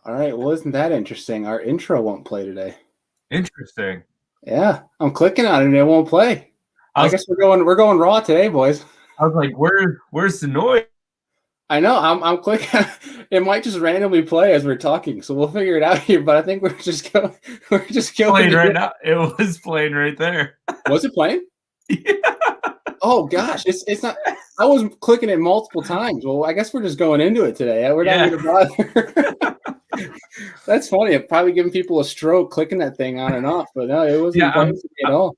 All right. Well, isn't that interesting? Our intro won't play today. Interesting. Yeah, I'm clicking on it and it won't play. I guess we're going raw today, boys. I was like, where's the noise? I know. I'm clicking. It might just randomly play as we're talking, so we'll figure it out here. But I think we're just going playing right now. It was playing right there. Was it playing? Yeah. Oh gosh, it's not. I was clicking it multiple times. Well, I guess we're just going into it today. We're not going to bother. That's funny. I'm probably giving people a stroke clicking that thing on and off, but no, it wasn't playing at all.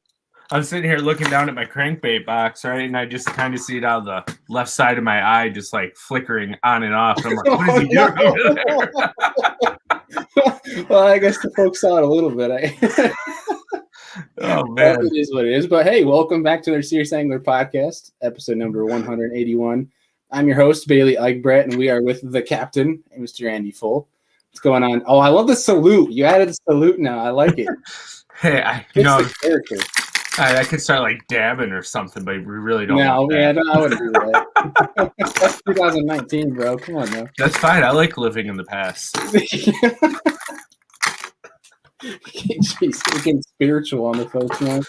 I'm sitting here looking down at my crankbait box, right, and I just kind of see it out of the left side of my eye, just like flickering on and off. I'm like, what is he doing over there? Well, I guess the folks saw it a little bit. Oh man, it is what it is. But hey, welcome back to our Serious Angler podcast, episode number 181. I'm your host, Bailey Eichbrett, and we are with the captain, Mr. Andy Full. What's going on? Oh, I love the salute. You added the salute now. I like it. Hey, I could start like dabbing or something, but we really don't. No, man, I wouldn't do that. That's 2019, bro. Come on, now. That's fine. I like living in the past. Jeez, getting spiritual on the folks, man.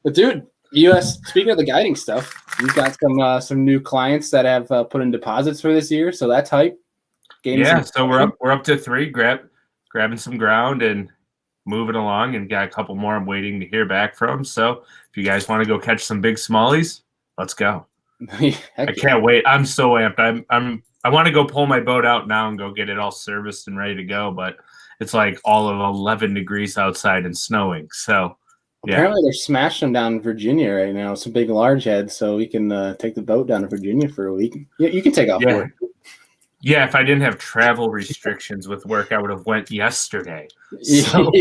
But dude, speaking of the guiding stuff, you've got some new clients that have put in deposits for this year, so that's hype. So we're up to 3, grabbing some ground and moving along, and got a couple more I'm waiting to hear back from. So if you guys want to go catch some big smallies, let's go. I can't wait. I'm so amped. I want to go pull my boat out now and go get it all serviced and ready to go, but it's like all of 11 degrees outside and snowing. So yeah. Apparently they're smashing down in Virginia right now. Some big large heads, so we can take the boat down to Virginia for a week. Yeah, you can take off work. Yeah, if I didn't have travel restrictions with work, I would have went yesterday. So.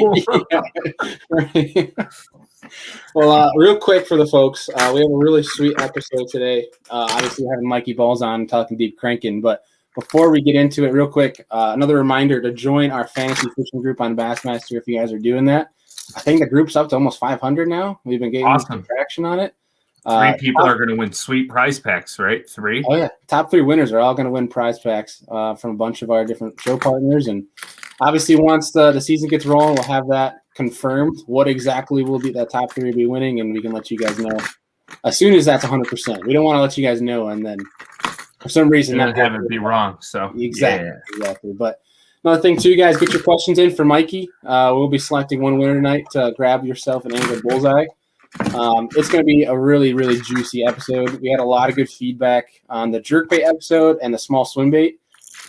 Well, real quick for the folks, we have a really sweet episode today. Obviously, we're having Mikeybalzz on talking deep cranking, but before we get into it, real quick, another reminder to join our fantasy fishing group on Bassmaster if you guys are doing that. I think the group's up to almost 500 now. We've been getting some traction on it. 3 people are going to win sweet prize packs, right? 3? Oh, yeah. Top 3 winners are all going to win prize packs from a bunch of our different show partners. And obviously, once the season gets rolling, we'll have that confirmed. What exactly will be that top 3 will be winning, and we can let you guys know as soon as that's 100%. We don't want to let you guys know, and then for some reason not have it be wrong. So exactly. But another thing too, guys, get your questions in for Mikey. We'll be selecting one winner tonight to grab yourself an angler bullseye. It's going to be a really, really juicy episode. We had a lot of good feedback on the jerkbait episode and the small swim bait.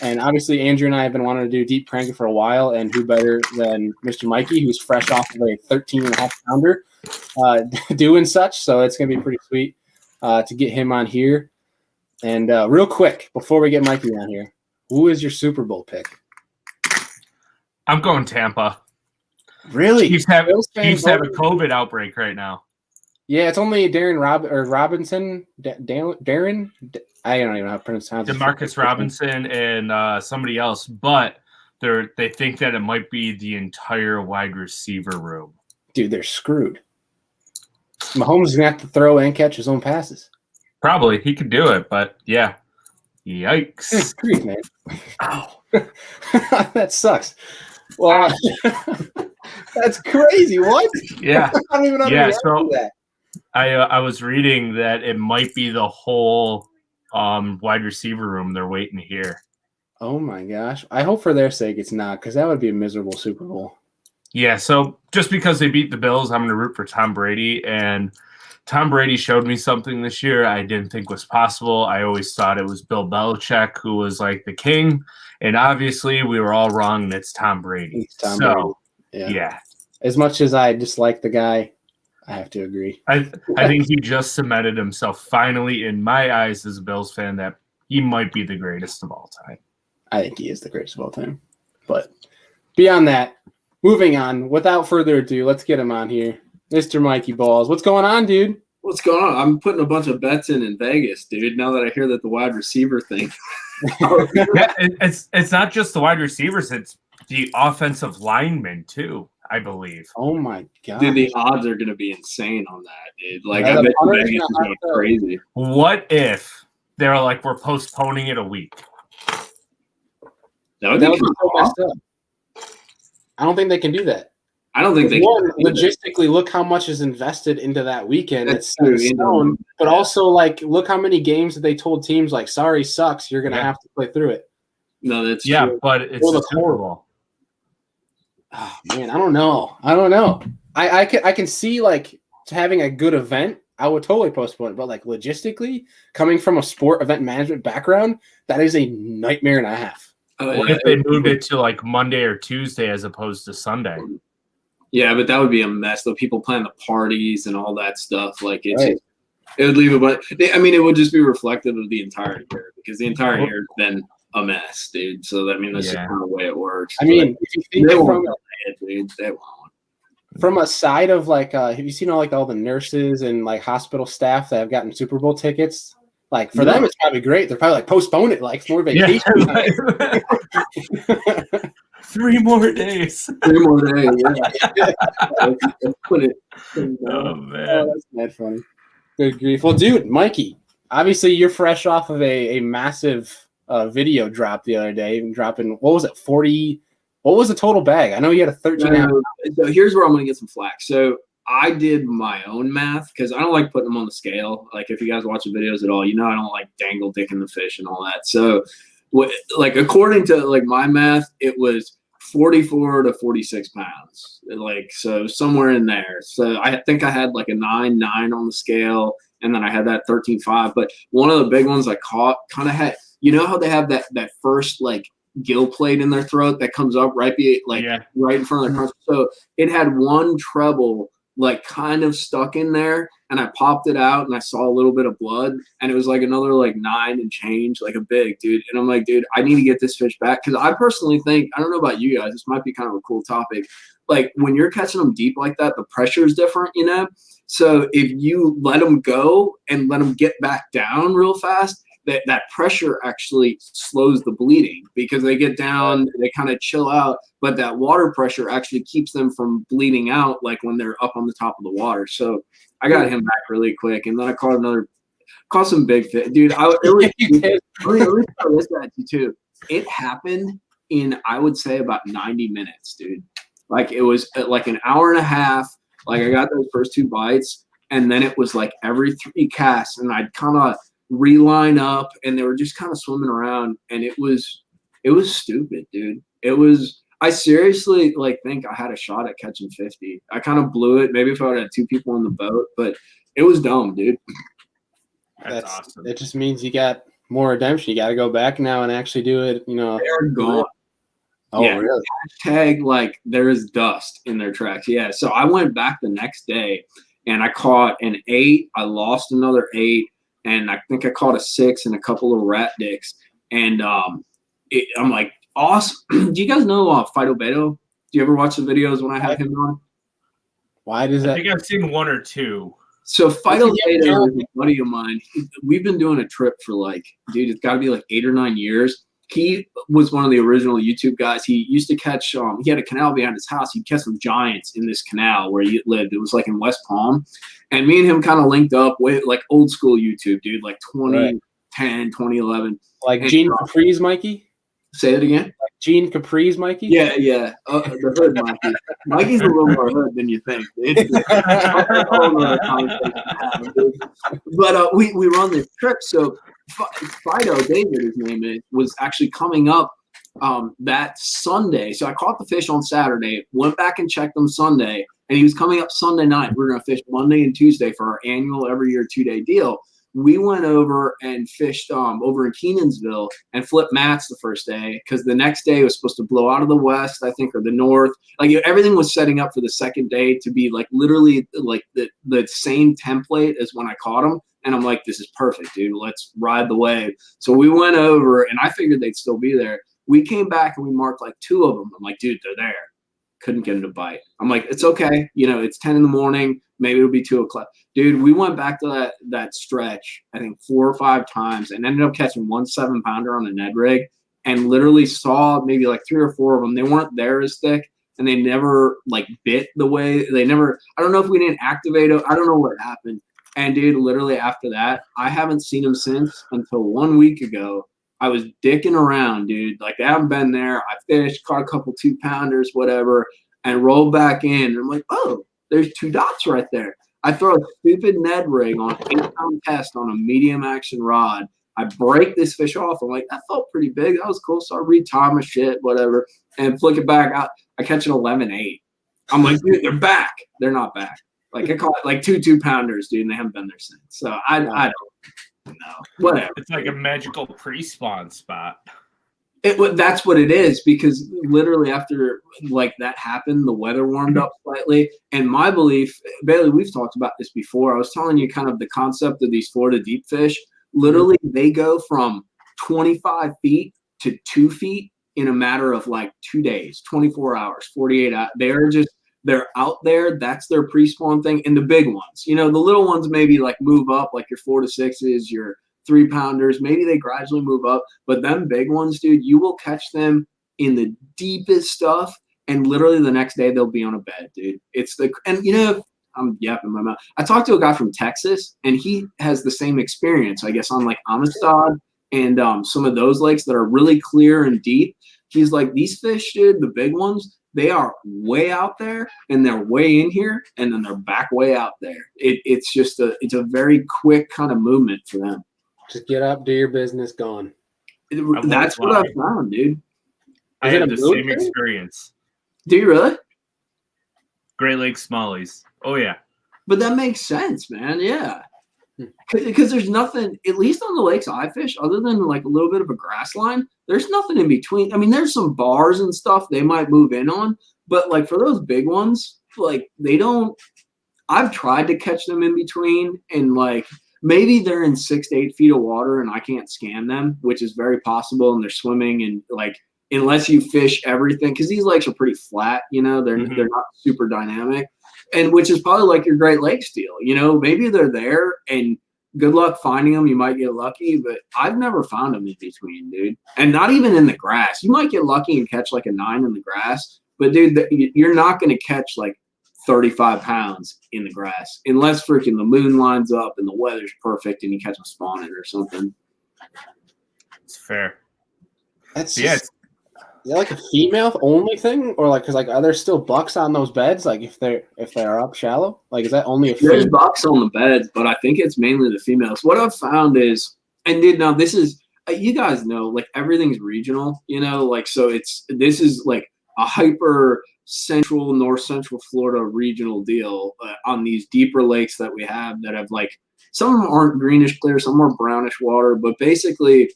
And obviously, Andrew and I have been wanting to do deep cranking for a while, and who better than Mr. Mikey, who's fresh off of a 13.5-pounder doing such. So it's going to be pretty sweet to get him on here. And real quick, before we get Mikey on here, who is your Super Bowl pick? I'm going Tampa. Really? Chiefs have a COVID outbreak right now. Yeah, it's only Robinson. Darren. I don't even know how to pronounce it. DeMarcus Robinson and somebody else, but they think that it might be the entire wide receiver room. Dude, they're screwed. Mahomes is gonna have to throw and catch his own passes. Probably he could do it, but yeah, yikes! Grief, man. Ow. That sucks. Well, that's crazy. What? Yeah, I don't even understand that. I was reading that it might be the whole wide receiver room they're waiting to hear. Oh my gosh! I hope for their sake it's not, because that would be a miserable Super Bowl. Yeah, so just because they beat the Bills, I'm going to root for Tom Brady, and Tom Brady showed me something this year I didn't think was possible. I always thought it was Bill Belichick who was like the king, and obviously we were all wrong, and it's Tom Brady. It's Tom Brady. Yeah. As much as I dislike the guy, I have to agree. I think he just cemented himself finally, in my eyes as a Bills fan, that he might be the greatest of all time. I think he is the greatest of all time. But beyond that, moving on, without further ado, let's get him on here. Mr. Mikeybalzz. What's going on, dude? What's going on? I'm putting a bunch of bets in Vegas, dude, now that I hear that the wide receiver thing. Yeah, it's not just the wide receivers, it's the offensive linemen too, I believe. Oh my god. Dude, the odds are gonna be insane on that, dude. Like, I bet Vegas is going crazy. What if they're like, we're postponing it a week? That would That be would be kind so of messed up. I don't think they can do that. I don't think they One, can. logistically, look how much is invested into that weekend. That's It's set in true. stone. But also, like, look how many games that they told teams, like, sorry, sucks. You're going to have to play through it. No, that's Yeah, true. but it's Well, the the Super Bowl. Oh, man, I don't know. I can see, like, having a good event. I would totally postpone it. But, like, logistically, coming from a sport event management background, that is a nightmare and a half. Oh, What yeah. if they moved it to like Monday or Tuesday as opposed to Sunday? Yeah, but that would be a mess. Though people plan the parties and all that stuff. Like it's Right. it would leave a bunch. I mean, it would just be reflective of the entire year because the entire year has been a mess, dude. So that's just kind of the way it works. I mean, if you think they from won't delay it, dude. They won't. From a side of like, have you seen all the nurses and like hospital staff that have gotten Super Bowl tickets? Like for them, it's probably great. They're probably like postpone it, like more vacation. Yeah. 3 more days. 3 more days. Yeah. Let's put it. Oh man, that's mad funny. Good grief. Well, dude, Mikey, obviously you're fresh off of a massive video drop the other day, dropping, what was it, 40? What was the total bag? I know you had a 13. So here's where I'm going to get some flack. So I did my own math because I don't like putting them on the scale. Like if you guys watch the videos at all, you know I don't like dangle dicking the fish and all that. So like according to like my math, it was 44 to 46 pounds. Like so somewhere in there. So I think I had like a 9.9 on the scale, and then I had that 13.5. But one of the big ones I caught kind of had, you know how they have that first like gill plate in their throat that comes up right in front of their crunch. So it had one treble like kind of stuck in there, and I popped it out and I saw a little bit of blood, and it was like another like 9 and change, like a big dude. And I'm like, dude, I need to get this fish back because I personally think, I don't know about you guys, this might be kind of a cool topic. Like when you're catching them deep like that, the pressure is different, you know? So if you let them go and let them get back down real fast, that pressure actually slows the bleeding because they get down, they kind of chill out, but that water pressure actually keeps them from bleeding out like when they're up on the top of the water. So I got him back really quick, and then I caught some big fish. Dude, let me tell this at you too. It happened in, I would say, about 90 minutes, dude. Like it was like an hour and a half. Like I got those first 2 bites, and then it was like every 3 casts, and I'd kind of reline up, and they were just kind of swimming around, and it was stupid, dude. I seriously like think I had a shot at catching 50. I kind of blew it, maybe if I would have had 2 people in the boat, but it was dumb, dude. That's awesome. It just means you got more redemption. You got to go back now and actually do it, you know. They're gone. Oh, yeah. Really? Hashtag like there is dust in their tracks. Yeah. So I went back the next day and I caught an 8. I lost another 8. And I think I caught a 6 and a couple of rat dicks. And I'm like, awesome. Do you guys know Fido Beto? Do you ever watch the videos when I have him on? Why does that? I think I've seen 1 or 2. So Fido Beto is a buddy of mine. We've been doing a trip for like, dude, it's got to be like 8 or 9 years. He was one of the original YouTube guys. He used to catch, he had a canal behind his house. He'd catch some giants in this canal where he lived. It was like in West Palm. And me and him kind of linked up with like old school YouTube, dude, like 2010, 2011. Like Gene Capri's Mikey? Say it again. Like Gene Capri's Mikey? Yeah. The hood Mikey. Mikey's a little more hood than you think. But we run this trip. So Fido, David, his name is, was actually coming up that Sunday. So I caught the fish on Saturday, went back and checked them Sunday, and he was coming up Sunday night. We're going to fish Monday and Tuesday for our annual every year 2-day deal. We went over and fished over in Kenansville and flipped mats the first day because the next day it was supposed to blow out of the west, I think, or the north. Like everything was setting up for the second day to be like literally like the same template as when I caught them. And I'm like, this is perfect, dude. Let's ride the wave. So we went over, and I figured they'd still be there. We came back and we marked like 2 of them. I'm like, dude, they're there. Couldn't get them to bite. I'm like, it's okay. You know, it's 10 in the morning. Maybe it'll be 2 o'clock. Dude, we went back to that stretch, I think 4 or 5 times, and ended up catching 1 7-pounder on a Ned rig, and literally saw maybe like 3 or 4 of them. They weren't there as thick, and they never like bit the way they never. I don't know if we didn't activate it. I don't know what happened. And dude, literally after that, I haven't seen him since until 1 week ago. I was dicking around, dude. Like, they haven't been there. I fished, caught a couple 2-pounders, whatever, and rolled back in. And I'm like, oh, there's 2 dots right there. I throw a stupid Ned rig on an 8-pound test on a medium action rod. I break this fish off. I'm like, that felt pretty big. That was cool. So I retie my shit, whatever, and flick it back out. I catch an 11-8. I'm like, dude, they're back. They're not back. Like, I caught like 2 2-pounders, dude, and they haven't been there since. So I don't know. Whatever. It's like a magical pre-spawn spot. That's what it is, because literally after like that happened, the weather warmed up slightly. And my belief, Bailey, we've talked about this before. I was telling you kind of the concept of these Florida deep fish. Literally, they go from 25 feet to 2 feet in a matter of like 2 days, 24 hours, 48 hours. They're out there. That's their pre-spawn thing. And the big ones, the little ones maybe like move up, like your 4 to 6s, your 3-pounders. Maybe they gradually move up. But them big ones, dude, you will catch them in the deepest stuff. And literally the next day they'll be on a bed, dude. I'm yapping my mouth. I talked to a guy from Texas, and he has the same experience, I guess, on like Amistad and some of those lakes that are really clear and deep. He's like, these fish, dude, the big ones, they are way out there, and they're way in here, and then they're back way out there. It's a very quick kind of movement for them. Just get up, do your business, gone. That's what I found, dude. I had the same experience. Do you really? Great Lakes Smallies. Oh, yeah. But that makes sense, man. Yeah. Because there's nothing, at least on the lakes I fish, other than like a little bit of a grass line, there's nothing in between. I mean, there's some bars and stuff they might move in on, but like for those big ones, like they don't, I've tried to catch them in between, and like maybe they're in 6 to 8 feet of water and I can't scan them, which is very possible, and they're swimming, and like, unless you fish everything, because these lakes are pretty flat, they're not super dynamic. And which is probably like your Great Lakes deal, maybe they're there and good luck finding them. You might get lucky, but I've never found them in between, dude. And not even in the grass. You might get lucky and catch like a 9 in the grass, but dude, you're not going to catch like 35 pounds in the grass unless freaking the moon lines up and the weather's perfect and you catch them spawning or something. It's fair. That's is that like a female only thing, or like, because like are there still bucks on those beds? Like if they're up shallow, like is that only a female? There's bucks on the beds, but I think it's mainly the females. What I've found is, and dude, now this is you guys know, like everything's regional, like so this is like a hyper central North Central Florida regional deal on these deeper lakes that we have that have like some of them aren't greenish clear, some are brownish water, but basically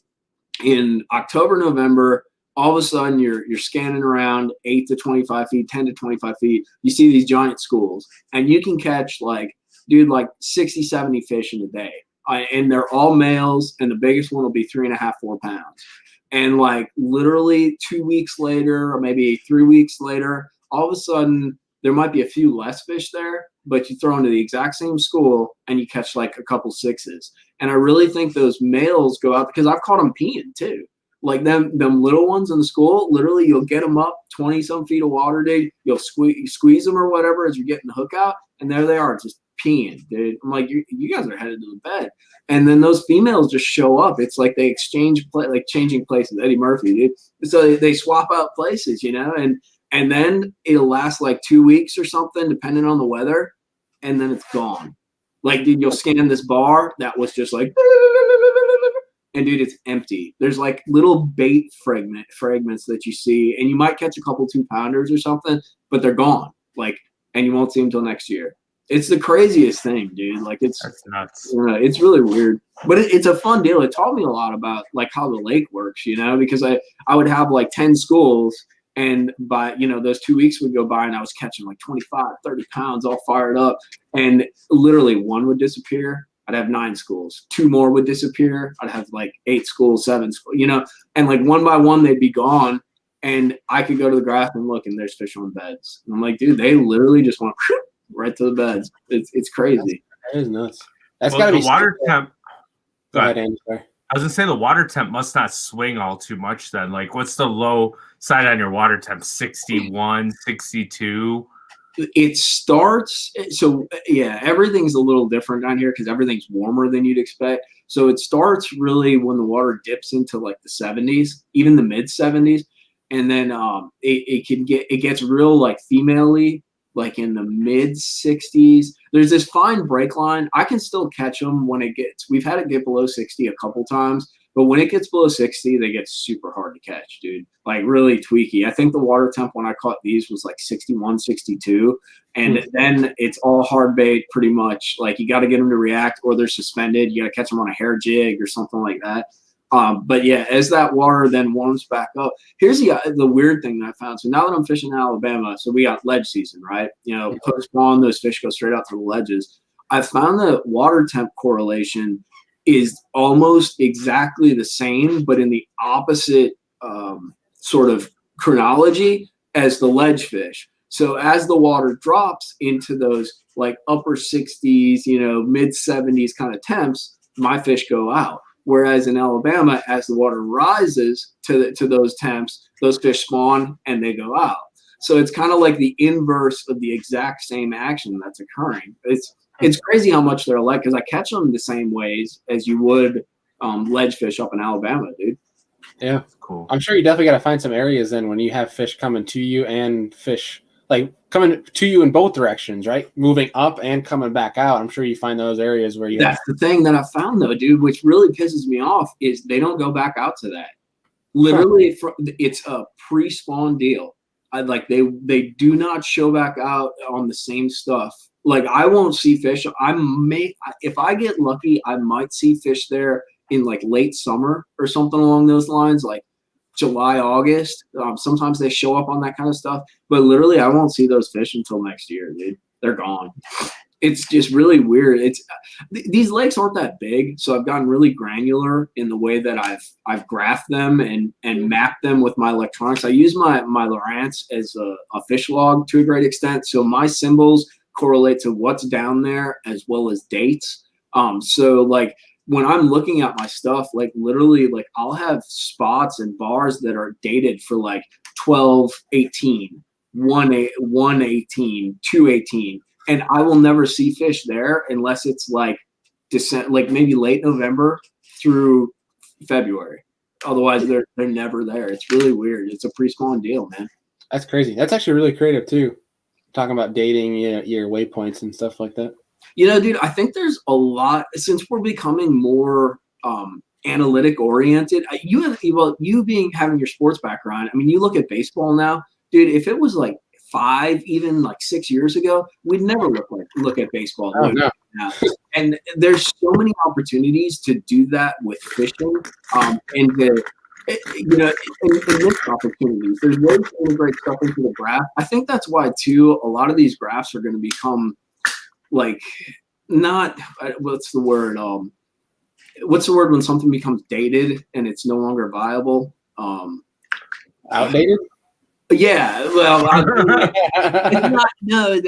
in October, November. All of a sudden, you're scanning around 8 to 25 feet, 10 to 25 feet. You see these giant schools, and you can catch like 60, 70 fish in a day. And they're all males, and the biggest one will be 3.5, 4 pounds. And like literally 2 weeks later, or maybe 3 weeks later, all of a sudden there might be a few less fish there, but you throw into the exact same school and you catch like a couple 6s. And I really think those males go out, because I've caught them peeing too. Like them little ones in the school, literally you'll get them up 20-some feet of water, dude. You'll squeeze them or whatever as you're getting the hook out, and there they are, just peeing, dude. I'm like, you guys are headed to the bed. And then those females just show up. It's like they exchange, like changing places. Eddie Murphy, dude. So they swap out places, and then it'll last like 2 weeks or something, depending on the weather, and then it's gone. Like, dude, you'll scan this bar that was just like, and dude, it's empty. There's like little bait fragments that you see, and you might catch a couple 2-pounders or something, but they're gone. Like, and you won't see them until next year. It's the craziest thing, dude. Like that's nuts. It's really weird, but it's a fun deal. It taught me a lot about like how the lake works, because I would have like 10 schools, and by those 2 weeks would go by, and I was catching like 25, 30 pounds all fired up, and literally one would disappear. I'd have 9 schools. 2 more would disappear. I'd have like 8 schools, 7 schools, and like one by one they'd be gone, and I could go to the grass and look, and there's fish on beds. And I'm like, dude, they literally just went right to the beds. It's crazy. That is nuts. That's gotta be the water temp. Go ahead, Andy. Sorry. I was gonna say the water temp must not swing all too much then. Like, what's the low side on your water temp? 61, 62? It starts, so yeah, everything's a little different down here because everything's warmer than you'd expect. So it starts really when the water dips into like the 70s, even the mid 70s. And then it gets real like female-y, like in the mid 60s. There's this fine break line. I can still catch them when we've had it get below 60 a couple times, but when it gets below 60, they get super hard to catch, dude. Like really tweaky. I think the water temp when I caught these was like 61, 62. And then it's all hard bait pretty much. Like you got to get them to react or they're suspended. You got to catch them on a hair jig or something like that. But yeah, as that water then warms back up, here's the weird thing that I found. So now that I'm fishing in Alabama, so we got ledge season, right? You know, post spawn, those fish go straight out to the ledges. I found the water temp correlation is almost exactly the same, but in the opposite sort of chronology as the ledge fish. So as the water drops into those like upper 60s, you know, mid 70s kind of temps, my fish go out. Whereas in Alabama, as the water rises to those temps, those fish spawn and they go out. So it's kind of like the inverse of the exact same action that's occurring. It's crazy how much they're alike because I catch them the same ways as you would ledge fish up in Alabama, dude. Yeah, cool. I'm sure you definitely got to find some areas then when you have fish coming to you and fish like coming to you in both directions, right? Moving up and coming back out. I'm sure you find those areas where you. That's the thing that I found though, dude, which really pisses me off is they don't go back out to that. Literally, it's a pre-spawn deal. They do not show back out on the same stuff. Like I won't see fish. If I get lucky, I might see fish there in like late summer or something along those lines, like July, August. Sometimes they show up on that kind of stuff, but literally I won't see those fish until next year, dude. They're gone. It's just really weird. These lakes aren't that big, so I've gotten really granular in the way that I've graphed them and mapped them with my electronics. I use my Lowrance as a fish log to a great extent, so my symbols correlate to what's down there as well as dates. So like when I'm looking at my stuff, like literally, like I'll have spots and bars that are dated for like 12/18, 1/18, 2/18, and I will never see fish there unless it's like like maybe late November through February. Otherwise, they're never there. It's really weird. It's a pre-spawn deal, man. That's crazy. That's actually really creative too. Talking about dating, your waypoints and stuff like that. You know, dude, I think there's a lot since we're becoming more analytic oriented. You having your sports background. I mean, you look at baseball now, dude. If it was like 5, even like 6 years ago, we'd never look at baseball. Oh, no. Now. And there's so many opportunities to do that with fishing, and to in missed opportunities. There's ways to integrate stuff into the graph. I think that's why too. A lot of these graphs are going to become like not what's the word when something becomes dated and it's no longer viable? Outdated? Yeah, well, it's not. No,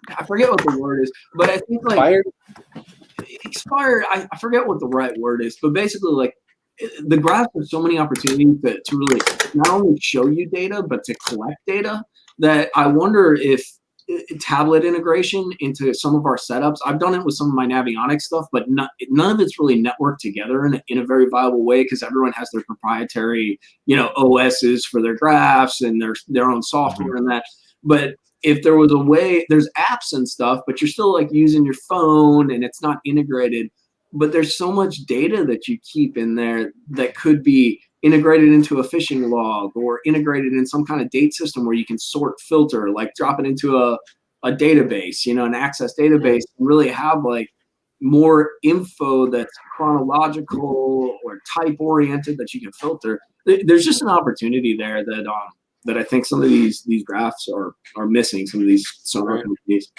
I forget what the word is, but I think like expired. I forget what the right word is, but basically, like the graphs have so many opportunities to really not only show you data but to collect data. That I wonder if tablet integration into some of our setups. I've done it with some of my Navionics stuff, but none of it's really networked together in a very viable way because everyone has their proprietary, OSs for their graphs and their own software and that. But if there was a way, there's apps and stuff, but you're still like using your phone and it's not integrated. But there's so much data that you keep in there that could be integrated into a fishing log or integrated in some kind of date system where you can sort, filter, like drop it into a database, an access database, and really have like more info that's chronological or type oriented that you can filter. There's just an opportunity there that I think some of these graphs are missing. Some of these sonar companies.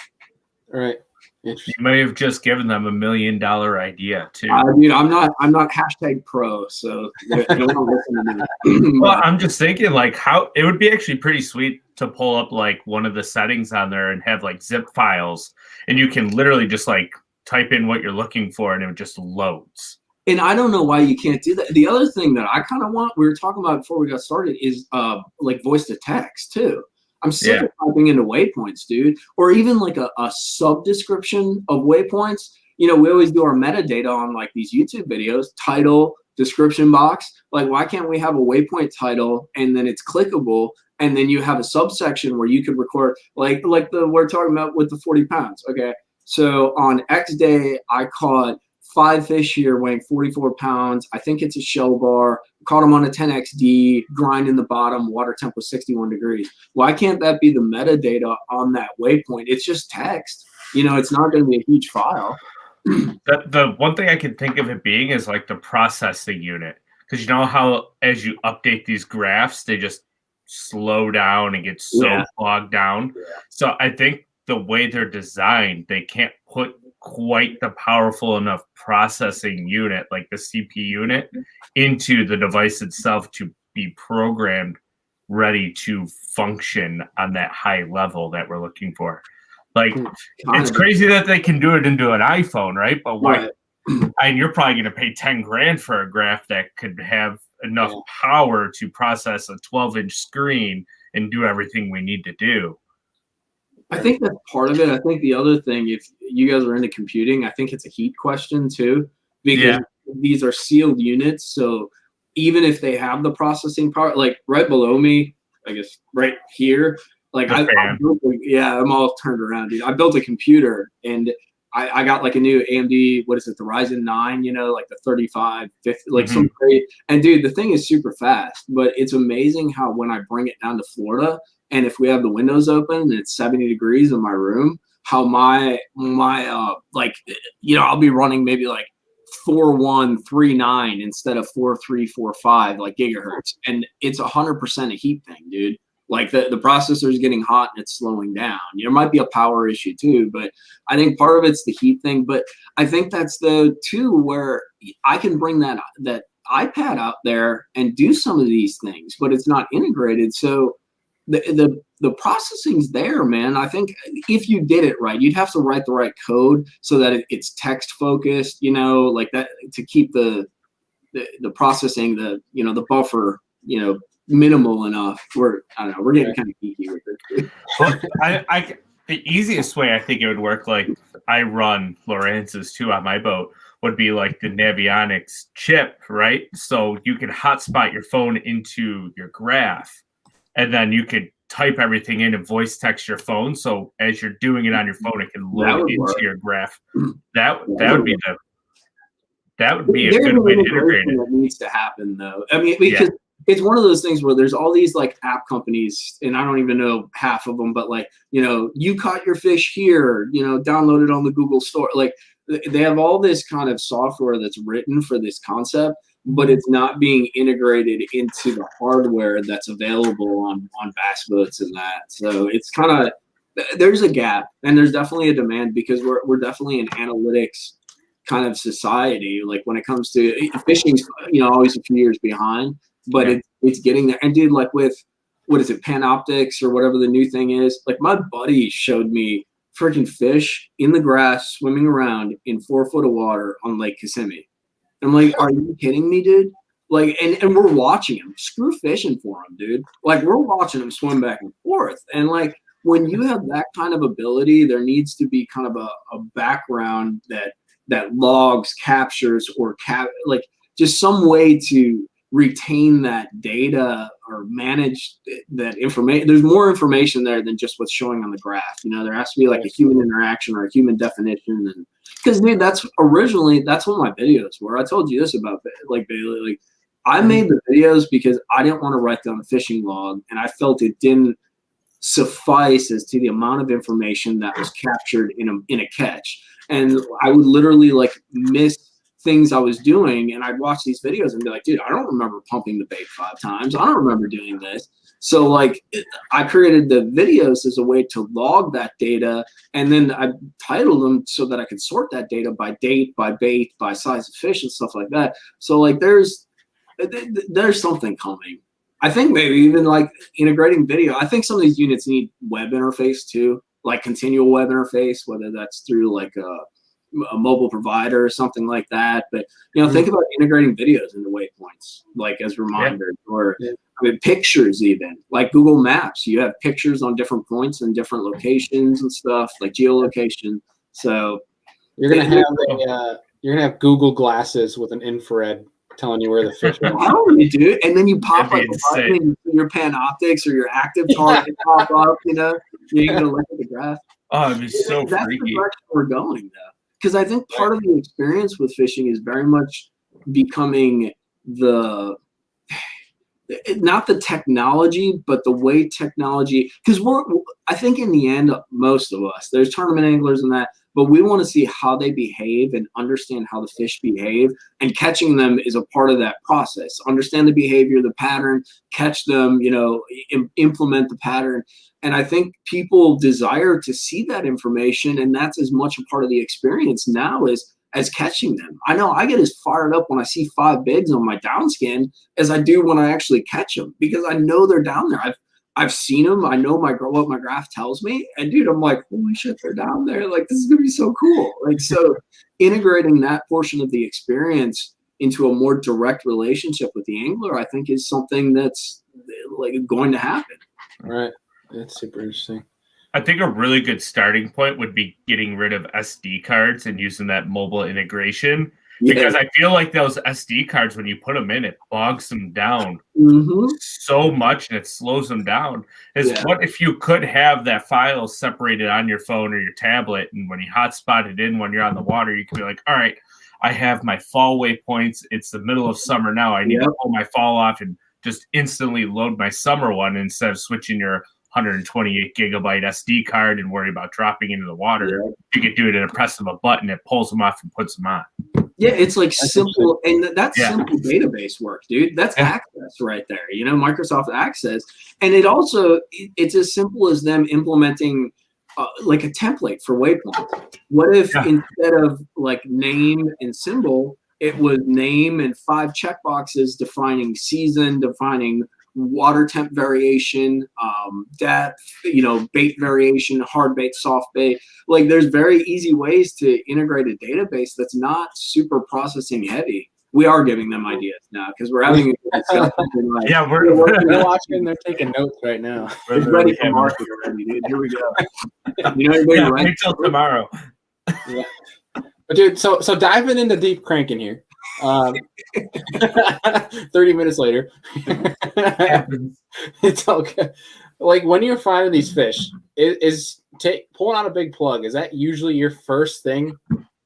All right. You may have just given them $1 million idea too. Dude, I'm not #pro, so they don't listen to me. Well, I'm just thinking like how it would be actually pretty sweet to pull up like one of the settings on there and have like zip files, and you can literally just like type in what you're looking for and it just loads. And I don't know why you can't do that. The other thing that I kind of want, we were talking about before we got started, is like voice to text too. I'm sick of typing into waypoints, dude, or even like a sub description of waypoints. you know, we always do our metadata on like these YouTube videos, title, description box. Like, why can't we have a waypoint title and then it's clickable? And then you have a subsection where you could record like we're talking about with the 40 pounds. Okay. So on X day, I caught 5 fish here weighing 44 pounds. I think it's a shell bar. Caught them on a 10XD, grind in the bottom, water temp was 61 degrees. Why can't that be the metadata on that waypoint? It's just text. You know, it's not going to be a huge file. The one thing I can think of it being is like the processing unit. Because you know how as you update these graphs, they just slow down and get so bogged down. Yeah. So I think the way they're designed, they can't put quite the powerful enough processing unit, like the CPU unit, into the device itself to be programmed ready to function on that high level that we're looking for. Like, it's crazy that they can do it into an iPhone, right? But why? And you're probably going to pay 10 grand for a graph that could have enough power to process a 12-inch screen and do everything we need to do. I think that's part of it. I think the other thing, if you guys are into computing, I think it's a heat question too, because these are sealed units. So even if they have the processing power, like right below me, I guess right here, like I'm all turned around, dude. I built a computer and I got like a new AMD, what is it, the Ryzen 9, you know, like the 3550, like some great. And dude, the thing is super fast, but it's amazing how when I bring it down to Florida, and if we have the windows open and it's 70 degrees in my room, how my like, you know, I'll be running maybe like 4139 instead of 4345 like gigahertz, and it's 100% a heat thing, dude. Like the processor is getting hot and it's slowing down. There might be a power issue too, but I think part of it's the heat thing. But I think that's the two where I can bring that iPad out there and do some of these things, but it's not integrated. So the processing's there, man. I think if you did it right, you'd have to write the right code so that it's text focused, you know, like that, to keep the processing, the buffer, you know, minimal enough. I don't know, we're getting kind of geeky with it. Well, the easiest way I think it would work, like I run Lawrence's too on my boat, would be like the Navionics chip, right? So you can hotspot your phone into your graph, and then you could type everything in and voice text your phone. So as you're doing it on your phone, it can load into your graph. That would be a good way to integrate it. That needs to happen though. I mean, because it's one of those things where there's all these like app companies, and I don't even know half of them, but like, you know, you caught your fish here, you know, download it on the Google store. Like they have all this kind of software that's written for this concept, but it's not being integrated into the hardware that's available on bass boats and that. So it's kind of, there's a gap, and there's definitely a demand, because we're definitely an analytics kind of society. Like when it comes to fishing, you know, always a few years behind, but it's getting there. And dude, like with, what is it, Panoptics or whatever the new thing is, like my buddy showed me freaking fish in the grass swimming around in 4 foot of water on Lake Kissimmee. I'm like, are you kidding me, dude? Like, and we're watching him. Screw fishing for him, dude. Like, we're watching him swim back and forth. And like, when you have that kind of ability, there needs to be kind of a background that logs, captures, or like just some way to retain that data or manage that information. There's more information there than just what's showing on the graph. You know, there has to be like a human interaction or a human definition. And because dude, that's what my videos were. I told you this about like Bailey. Like I made the videos because I didn't want to write down a fishing log, and I felt it didn't suffice as to the amount of information that was captured in a catch. And I would literally like miss things I was doing, and I'd watch these videos and be like, dude, I don't remember pumping the bait 5 times. I don't remember doing this. So like I created the videos as a way to log that data, and then I titled them so that I could sort that data by date, by bait, by size of fish and stuff like that. So like there's something coming. I think maybe even like integrating video. I think some of these units need web interface too, like continual web interface, whether that's through like a mobile provider or something like that. But you know, think about integrating videos into waypoints, like as reminders, or I mean, pictures, even like Google Maps. You have pictures on different points and different locations and stuff, like geolocation. So You're gonna have Google glasses with an infrared telling you where the fish are. How do you do it? And then you pop That'd like be a button insane. and your Panoptics or your active target pop up, you know, you're gonna look at the graph. Oh, it'd be so That's freaky. the direction we're going though. Because I think part of the experience with fishing is very much becoming not the technology, but the way technology, because I think in the end, most of us, there's tournament anglers and that, but we want to see how they behave and understand how the fish behave, and catching them is a part of that process. Understand the behavior, the pattern, catch them, you know, implement the pattern. And I think people desire to see that information, and that's as much a part of the experience now as catching them. I know I get as fired up when I see 5 bigs on my downskin as I do when I actually catch them, because I know they're down there. I've seen them. I know what my graph tells me, and dude, I'm like, holy shit, they're down there. Like, this is gonna be so cool. Like, so integrating that portion of the experience into a more direct relationship with the angler, I think, is something that's like going to happen. Right. That's super interesting. I think a really good starting point would be getting rid of SD cards and using that mobile integration. Because I feel like those SD cards, when you put them in, it bogs them down so much and it slows them down. What if you could have that file separated on your phone or your tablet, and when you hotspot it in when you're on the water, you can be like, all right, I have my fall waypoints. It's the middle of summer now. I need to pull my fall off and just instantly load my summer one instead of switching your 128 gigabyte SD card and worry about dropping into the water. You could do it at a press of a button. It pulls them off and puts them on. Yeah, it's like simple, and that's simple database work, dude. That's Access right there. You know, Microsoft Access, and it's as simple as them implementing like a template for waypoints. What if instead of like name and symbol, it was name and 5 checkboxes defining season, defining water temp variation, depth, you know, bait variation, hard bait, soft bait. Like, there's very easy ways to integrate a database that's not super processing heavy. We are giving them ideas now because we're having a discussion. Like, we're watching. They're taking notes right now. It's ready for market already, dude. Here we go. You know, wait till tomorrow. Yeah. But dude, so diving into deep cranking here. 30 minutes later. It's okay. Like, when you're finding these fish, pulling out a big plug, is that usually your first thing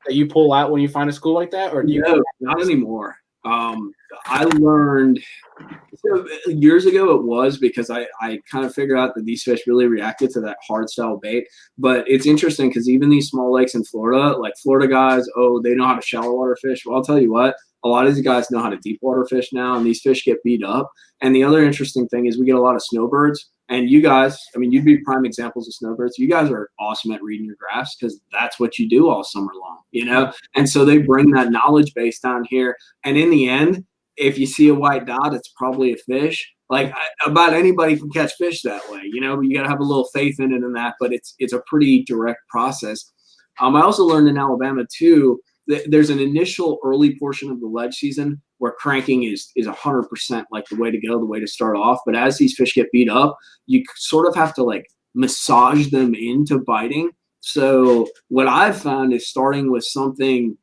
that you pull out when you find a school like that? Or do you not anymore. I learned years ago it was, because I kind of figured out that these fish really reacted to that hard style bait. But it's interesting because even these small lakes in Florida, like Florida guys, they know how to shallow water fish. Well, I'll tell you what, a lot of these guys know how to deep water fish now, and these fish get beat up. And the other interesting thing is we get a lot of snowbirds. And you guys, I mean, you'd be prime examples of snowbirds. You guys are awesome at reading your graphs because that's what you do all summer long, you know? And so they bring that knowledge base down here. And in the end, if you see a white dot, it's probably a fish. Like, about anybody can catch fish that way. You know, you got to have a little faith in it and that, but it's a pretty direct process. I also learned in Alabama too, there's an initial early portion of the ledge season where cranking is 100% like the way to go, the way to start off. But as these fish get beat up, you sort of have to like massage them into biting. So what I've found is starting with something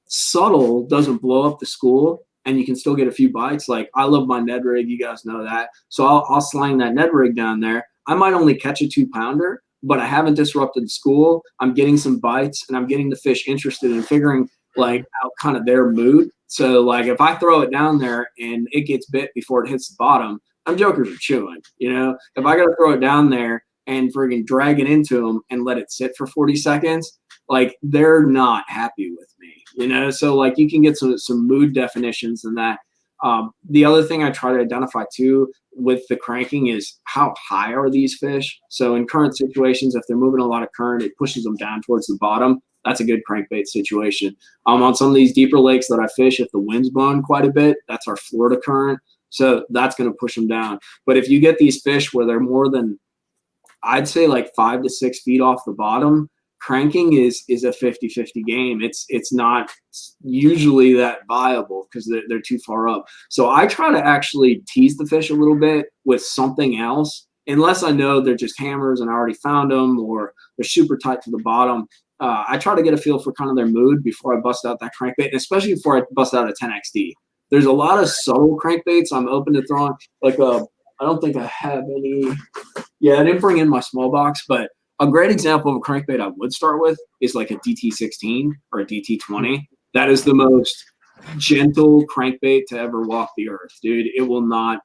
subtle doesn't blow up the school, and you can still get a few bites. Like, I love my Ned rig, you guys know that. So I'll slang that Ned rig down there. I might only catch a 2-pounder, but I haven't disrupted the school. I'm getting some bites, and I'm getting the fish interested in figuring like out kind of their mood. So like, if I throw it down there and it gets bit before it hits the bottom, them jokers are chewing. You know, if I got to throw it down there and friggin' drag it into them and let it sit for 40 seconds, like, they're not happy with me, you know? So like, you can get some mood definitions in that. The other thing I try to identify too with the cranking is how high are these fish? So in current situations, if they're moving a lot of current, it pushes them down towards the bottom. That's a good crankbait situation. On some of these deeper lakes that I fish, if the wind's blowing quite a bit, that's our Florida current. So that's going to push them down. But if you get these fish where they're more than, I'd say like 5 to 6 feet off the bottom, cranking is a 50-50 game. It's not usually that viable because they're too far up. So I try to actually tease the fish a little bit with something else, unless I know they're just hammers and I already found them, or they're super tight to the bottom. I try to get a feel for kind of their mood before I bust out that crankbait, and especially before I bust out a 10XD. There's a lot of subtle crankbaits I'm open to throwing. Like I don't think I have any. Yeah, I didn't bring in my small box, but a great example of a crankbait I would start with is like a DT16 or a DT20. That is the most gentle crankbait to ever walk the earth, dude. It will not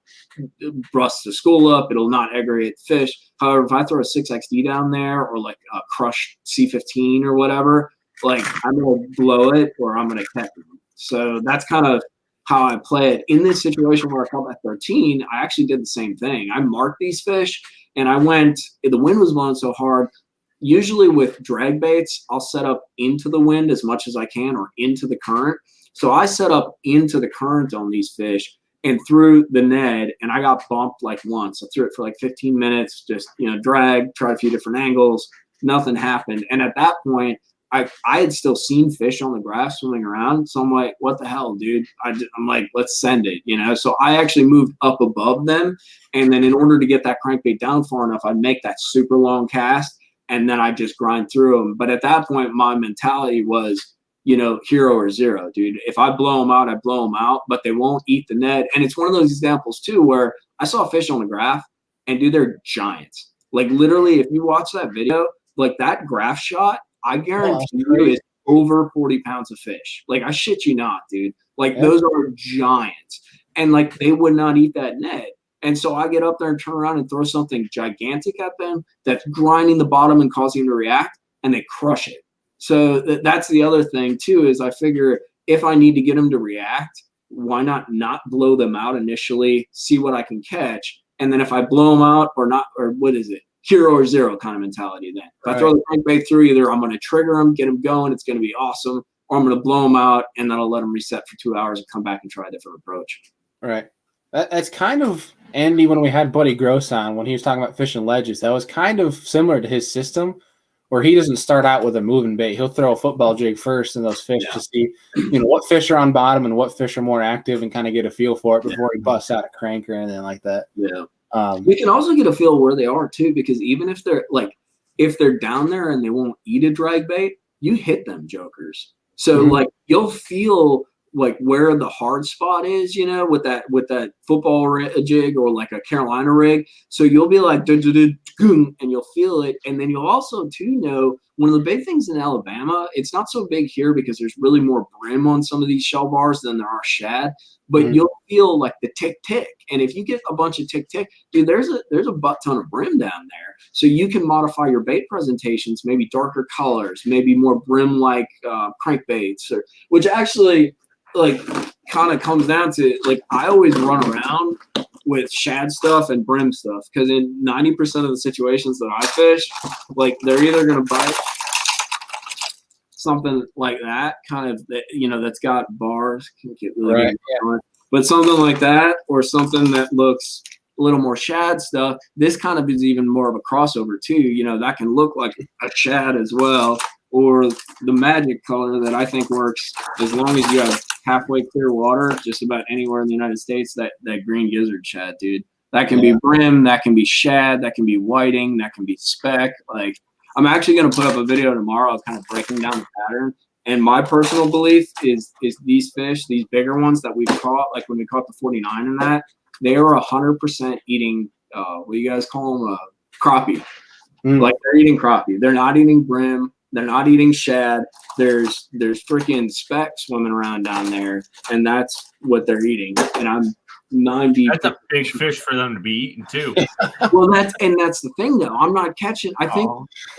rust the school up. It'll not aggravate the fish. However, if I throw a 6XD down there or like a crushed C15 or whatever, like I'm going to blow it or I'm going to catch them. So that's kind of how I play it. In this situation where I caught that 13, I actually did the same thing. I marked these fish and I went, the wind was blowing so hard. Usually with drag baits, I'll set up into the wind as much as I can or into the current. So I set up into the current on these fish and threw the Ned, and I got bumped like once. I threw it for like 15 minutes, just, drag, tried a few different angles. Nothing happened. And at that point, I had still seen fish on the grass swimming around. So I'm like, what the hell, dude? I'm like, let's send it, So I actually moved up above them. And then in order to get that crankbait down far enough, I'd make that super long cast, and then I just grind through them. But at that point, my mentality was, hero or zero, dude. If I blow them out, I blow them out, but they won't eat the Ned. And it's one of those examples too, where I saw fish on the graph and dude, they're giants. Like literally, if you watch that video, like that graph shot, I guarantee you it's over 40 pounds of fish. Like I shit you not, dude. Like those are giants. And like they would not eat that Ned. And so I get up there and turn around and throw something gigantic at them that's grinding the bottom and causing them to react, and they crush it. So that's the other thing too, is I figure if I need to get them to react, why not blow them out initially, see what I can catch. And then if I blow them out or not, or what is it? Hero or zero kind of mentality then. If I throw the crankbait through, either I'm going to trigger them, get them going, it's going to be awesome, or I'm going to blow them out and then I'll let them reset for 2 hours and come back and try a different approach. Right. That's kind of, Andy, when we had Buddy Gross on, when he was talking about fishing ledges, that was kind of similar to his system, where he doesn't start out with a moving bait. He'll throw a football jig first in those fish to see, what fish are on bottom and what fish are more active and kind of get a feel for it before he busts out a crank or anything like that. Yeah. We can also get a feel where they are too, because even if they're down there and they won't eat a drag bait, you hit them jokers. So like you'll feel like where the hard spot is, with that football jig or like a Carolina rig. So you'll be like, and you'll feel it. And then you'll also too know one of the big things in Alabama, it's not so big here because there's really more brim on some of these shell bars than there are shad, but you'll feel like the tick tick. And if you get a bunch of tick tick, dude, there's a butt ton of brim down there. So you can modify your bait presentations, maybe darker colors, maybe more brim like crankbaits, which actually like kind of comes down to like I always run around with shad stuff and brim stuff, because in 90% of the situations that I fish, like they're either going to bite something like that, kind of that's got bars, can get really but something like that, or something that looks a little more shad stuff. This kind of is even more of a crossover too, that can look like a shad as well, or the magic color that I think works as long as you have halfway clear water, just about anywhere in the United States, that green gizzard shad, dude. That can be brim, that can be shad, that can be whiting, that can be speck. Like I'm actually going to put up a video tomorrow kind of breaking down the pattern. And my personal belief is these fish, these bigger ones that we've caught, like when we caught the 49 and that, they are 100% eating, what do you guys call them? Crappie. Like they're eating crappie. They're not eating brim. They're not eating shad. There's freaking speck swimming around down there, and that's what they're eating. And I'm 90. That's a big fish for them to be eating too. Well, that's the thing though. I'm not catching. I think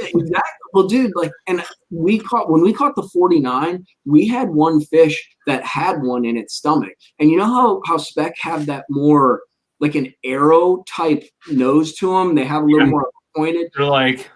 exactly. Well, dude, like, and when we caught the 49, we had one fish that had one in its stomach, and you know how speck have that more like an arrow type nose to them. They have a little more pointed. They're like.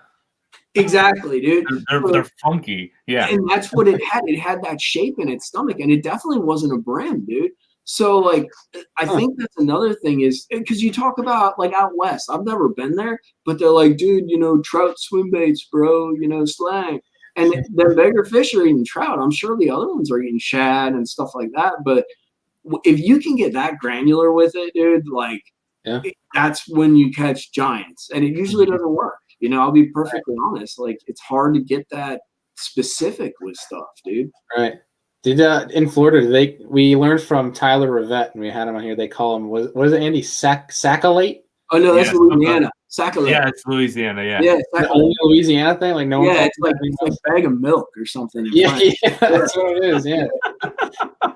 Exactly, dude. They're funky. Yeah. And that's what it had. It had that shape in its stomach, and it definitely wasn't a brim, dude. So, like, I think that's another thing is because you talk about, like, out west. I've never been there, but they're like, dude, trout swim baits, bro, slang. And the bigger fish are eating trout. I'm sure the other ones are eating shad and stuff like that. But if you can get that granular with it, dude, like, that's when you catch giants. And it usually doesn't work. I'll be perfectly honest. Like, it's hard to get that specific with stuff, dude. Right. Did in Florida, we learned from Tyler Rivette, and we had him on here. They call him, what is it, Andy? Sacolate? Oh no, that's Louisiana. Sacolate. Yeah, it's Louisiana. Yeah. Yeah, the only Louisiana thing. Like no one. Yeah, it's like a bag of milk or something. Yeah, that's what it is. Yeah.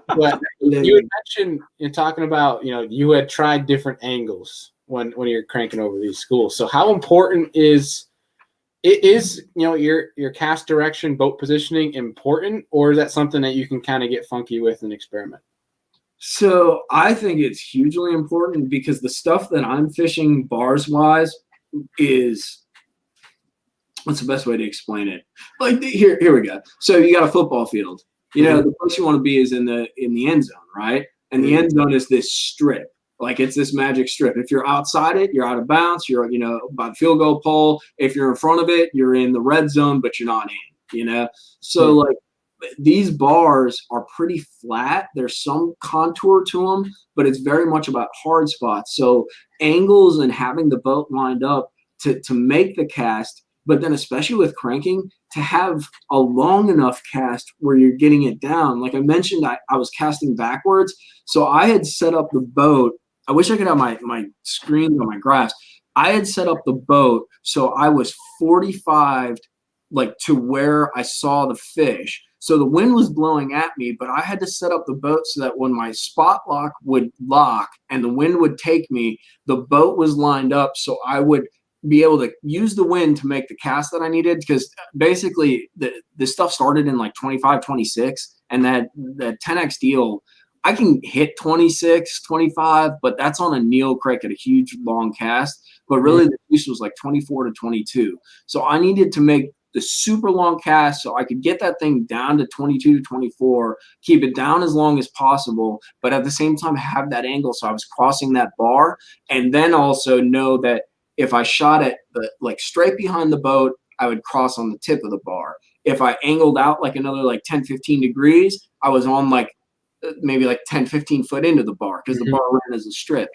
But you had mentioned in talking about, you had tried different angles when you're cranking over these schools. So how important is your cast direction, boat positioning important, or is that something that you can kind of get funky with and experiment? So I think it's hugely important because the stuff that I'm fishing bars wise is, what's the best way to explain it? Like here we go. So you got a football field. The place you want to be is in the end zone, right? And the end zone is this strip. Like it's this magic strip. If you're outside it, you're out of bounds. You're, by the field goal pole. If you're in front of it, you're in the red zone, but you're not in, So like these bars are pretty flat. There's some contour to them, but it's very much about hard spots. So angles and having the boat lined up to make the cast, but then especially with cranking, to have a long enough cast where you're getting it down. Like I mentioned, I was casting backwards. So I had set up the boat. I wish I could have my screen on my graphs. I had set up the boat so I was 45 like to where I saw the fish. So the wind was blowing at me, but I had to set up the boat so that when my spot lock would lock and the wind would take me, the boat was lined up so I would be able to use the wind to make the cast that I needed. Because basically this stuff started in like 25, 26, and that 10X deal, I can hit 26, 25, but that's on a Neil Crick at a huge long cast. But really the use was like 24 to 22. So I needed to make the super long cast so I could get that thing down to 22 to 24, keep it down as long as possible, but at the same time have that angle so I was crossing that bar, and then also know that if I shot it like straight behind the boat, I would cross on the tip of the bar. If I angled out like another like 10, 15 degrees, I was on like maybe like 10, 15 foot into the bar because the bar ran as a strip,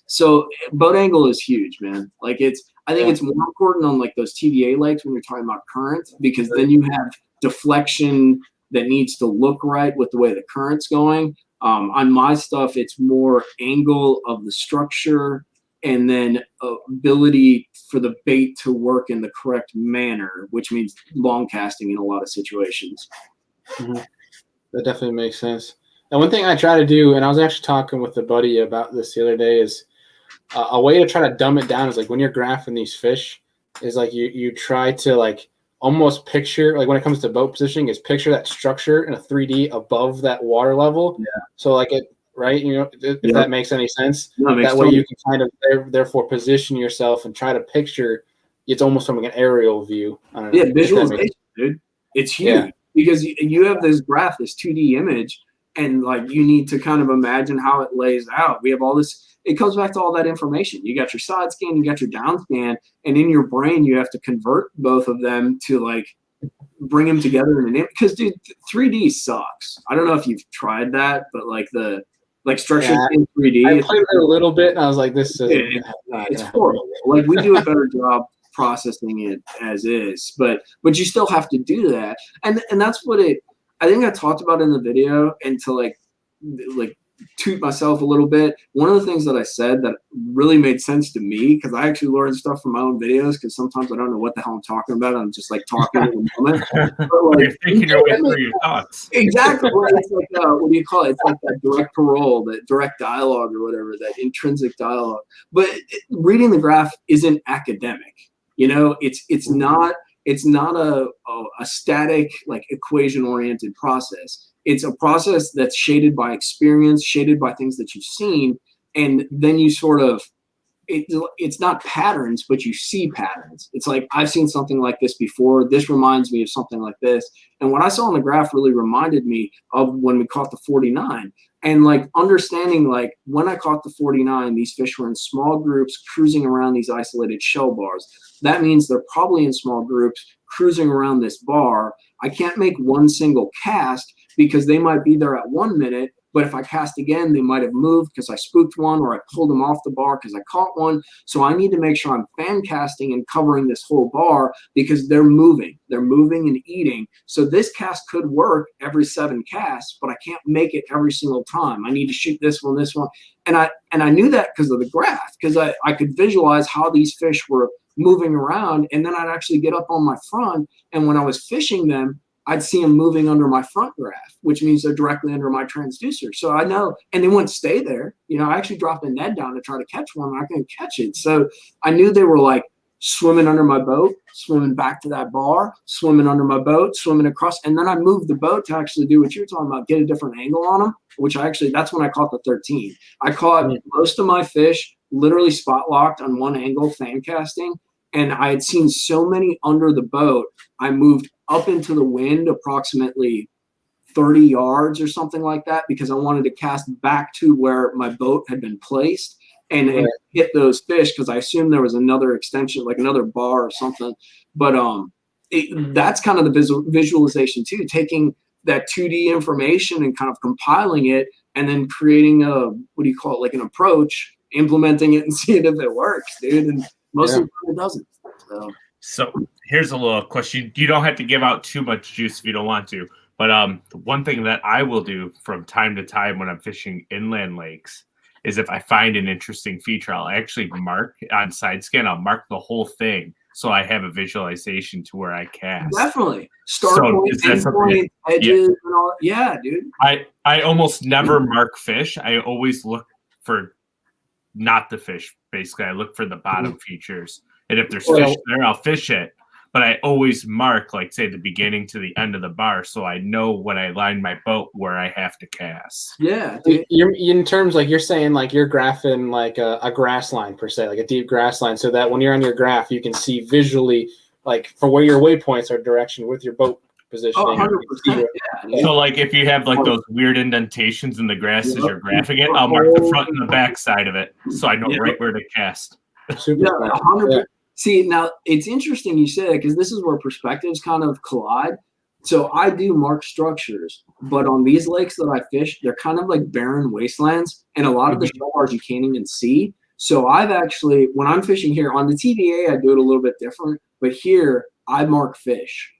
So boat angle is huge, man. Like I think it's more important on like those TVA legs when you're talking about current, because then you have deflection that needs to look right with the way the current's going. On my stuff, it's more angle of the structure and then ability for the bait to work in the correct manner, which means long casting in a lot of situations. That definitely makes sense. And one thing I try to do, and I was actually talking with a buddy about this the other day, is a way to try to dumb it down is like when you're graphing these fish is like you try to like almost picture, like when it comes to boat positioning, is picture that structure in a 3D above that water level. Yeah. So like it, right? If that makes any sense. No, that way you can kind of therefore position yourself and try to picture it's almost from like an aerial view. I don't know. Yeah, visualization, dude. It's huge because you have this graph, this 2D image, and like you need to kind of imagine how it lays out. We have all this. It comes back to all that information. You got your side scan, you got your down scan, and in your brain you have to convert both of them to like bring them together in an image. Because dude, 3D sucks. I don't know if you've tried that, but like the structure in 3D. I played it a little bit, and I was like, this is it's horrible. Like we do a better job processing it as is, but you still have to do that, and that's what I think I talked about in the video, and to like toot myself a little bit. One of the things that I said that really made sense to me, because I actually learned stuff from my own videos, because sometimes I don't know what the hell I'm talking about. I'm just like talking in the moment. But, like, you're thinking your way through your thoughts. Exactly. It's like what do you call it? It's like that direct parole, that direct dialogue or whatever, that intrinsic dialogue. But reading the graph isn't academic. It's not a static, like equation oriented process. It's a process that's shaded by experience, shaded by things that you've seen, and then you sort of it's not patterns, but you see patterns. It's like, I've seen something like this before. This reminds me of something like this. And what I saw on the graph really reminded me of when we caught the 49. And like understanding, like when I caught the 49, these fish were in small groups cruising around these isolated shell bars. That means they're probably in small groups cruising around this bar. I can't make one single cast because they might be there at 1 minute, but if I cast again, they might have moved because I spooked one or I pulled them off the bar because I caught one. So I need to make sure I'm fan casting and covering this whole bar because they're moving. They're moving and eating. So this cast could work every 7 casts, but I can't make it every single time. I need to shoot this one. And I knew that because of the graph, because I could visualize how these fish were moving around. And then I'd actually get up on my front. And when I was fishing them, I'd see them moving under my front graph, which means they're directly under my transducer. So I know, and they wouldn't stay there. You know, I actually dropped a Ned down to try to catch one, and I couldn't catch it. So I knew they were like swimming under my boat, swimming back to that bar, swimming under my boat, swimming across. And then I moved the boat to actually do what you're talking about, get a different angle on them, which that's when I caught the 13. I caught most of my fish literally spot locked on one angle, fan casting. And I had seen so many under the boat, I moved up into the wind approximately 30 yards or something like that because I wanted to cast back to where my boat had been placed and hit those fish because I assumed there was another extension, like another bar or something. But that's kind of the visualization too, taking that 2D information and kind of compiling it and then creating like an approach, implementing it and seeing if it works, dude. And most of the time it doesn't. So here's a little question. You don't have to give out too much juice if you don't want to. But one thing that I will do from time to time when I'm fishing inland lakes is if I find an interesting feature, I'll actually mark on side scan. I'll mark the whole thing so I have a visualization to where I cast. Definitely. Start point, end point, edges, and all. Yeah, dude. I almost never mark fish. I always look for not the fish. Basically, I look for the bottom features. And if there's fish there, I'll fish it. But I always mark, like, say, the beginning to the end of the bar so I know when I line my boat where I have to cast. Yeah. You're, in terms, like, you're saying, like, you're graphing, like, a grass line, per se, like a deep grass line, so that when you're on your graph, you can see visually, like, for where your waypoints are direction with your boat positioning. 100%. Yeah. So, like, if you have, like, those weird indentations in the grass as you're graphing it, I'll mark the front and the back side of it so I know right where to cast. Super 100%. See, now it's interesting you say that because this is where perspectives kind of collide. So I do mark structures, but on these lakes that I fish, they're kind of like barren wastelands, and a lot of the shell bars you can't even see. So I've actually, when I'm fishing here on the TVA, I do it a little bit different, but here I mark fish,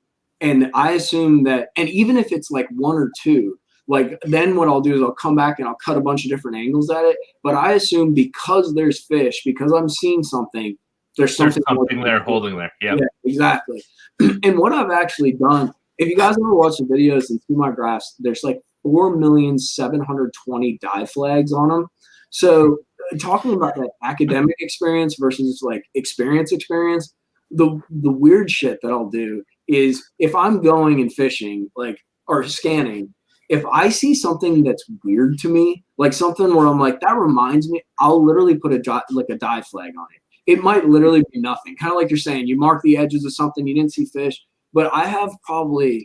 and I assume that, and even if it's like 1 or 2, like then what I'll do is I'll come back and I'll cut a bunch of different angles at it. But I assume because there's fish, because I'm seeing something. There's something there holding there. Yep. Yeah, exactly. And what I've actually done, if you guys ever watch the videos and see my graphs, there's like 4,720 dive flags on them. So talking about that academic experience versus like experience, the weird shit that I'll do is if I'm going and fishing, like, or scanning, if I see something that's weird to me, like something where I'm like, that reminds me, I'll literally put a dive flag on it. It might literally be nothing. Kind of like you're saying, you mark the edges of something, you didn't see fish. But I have probably,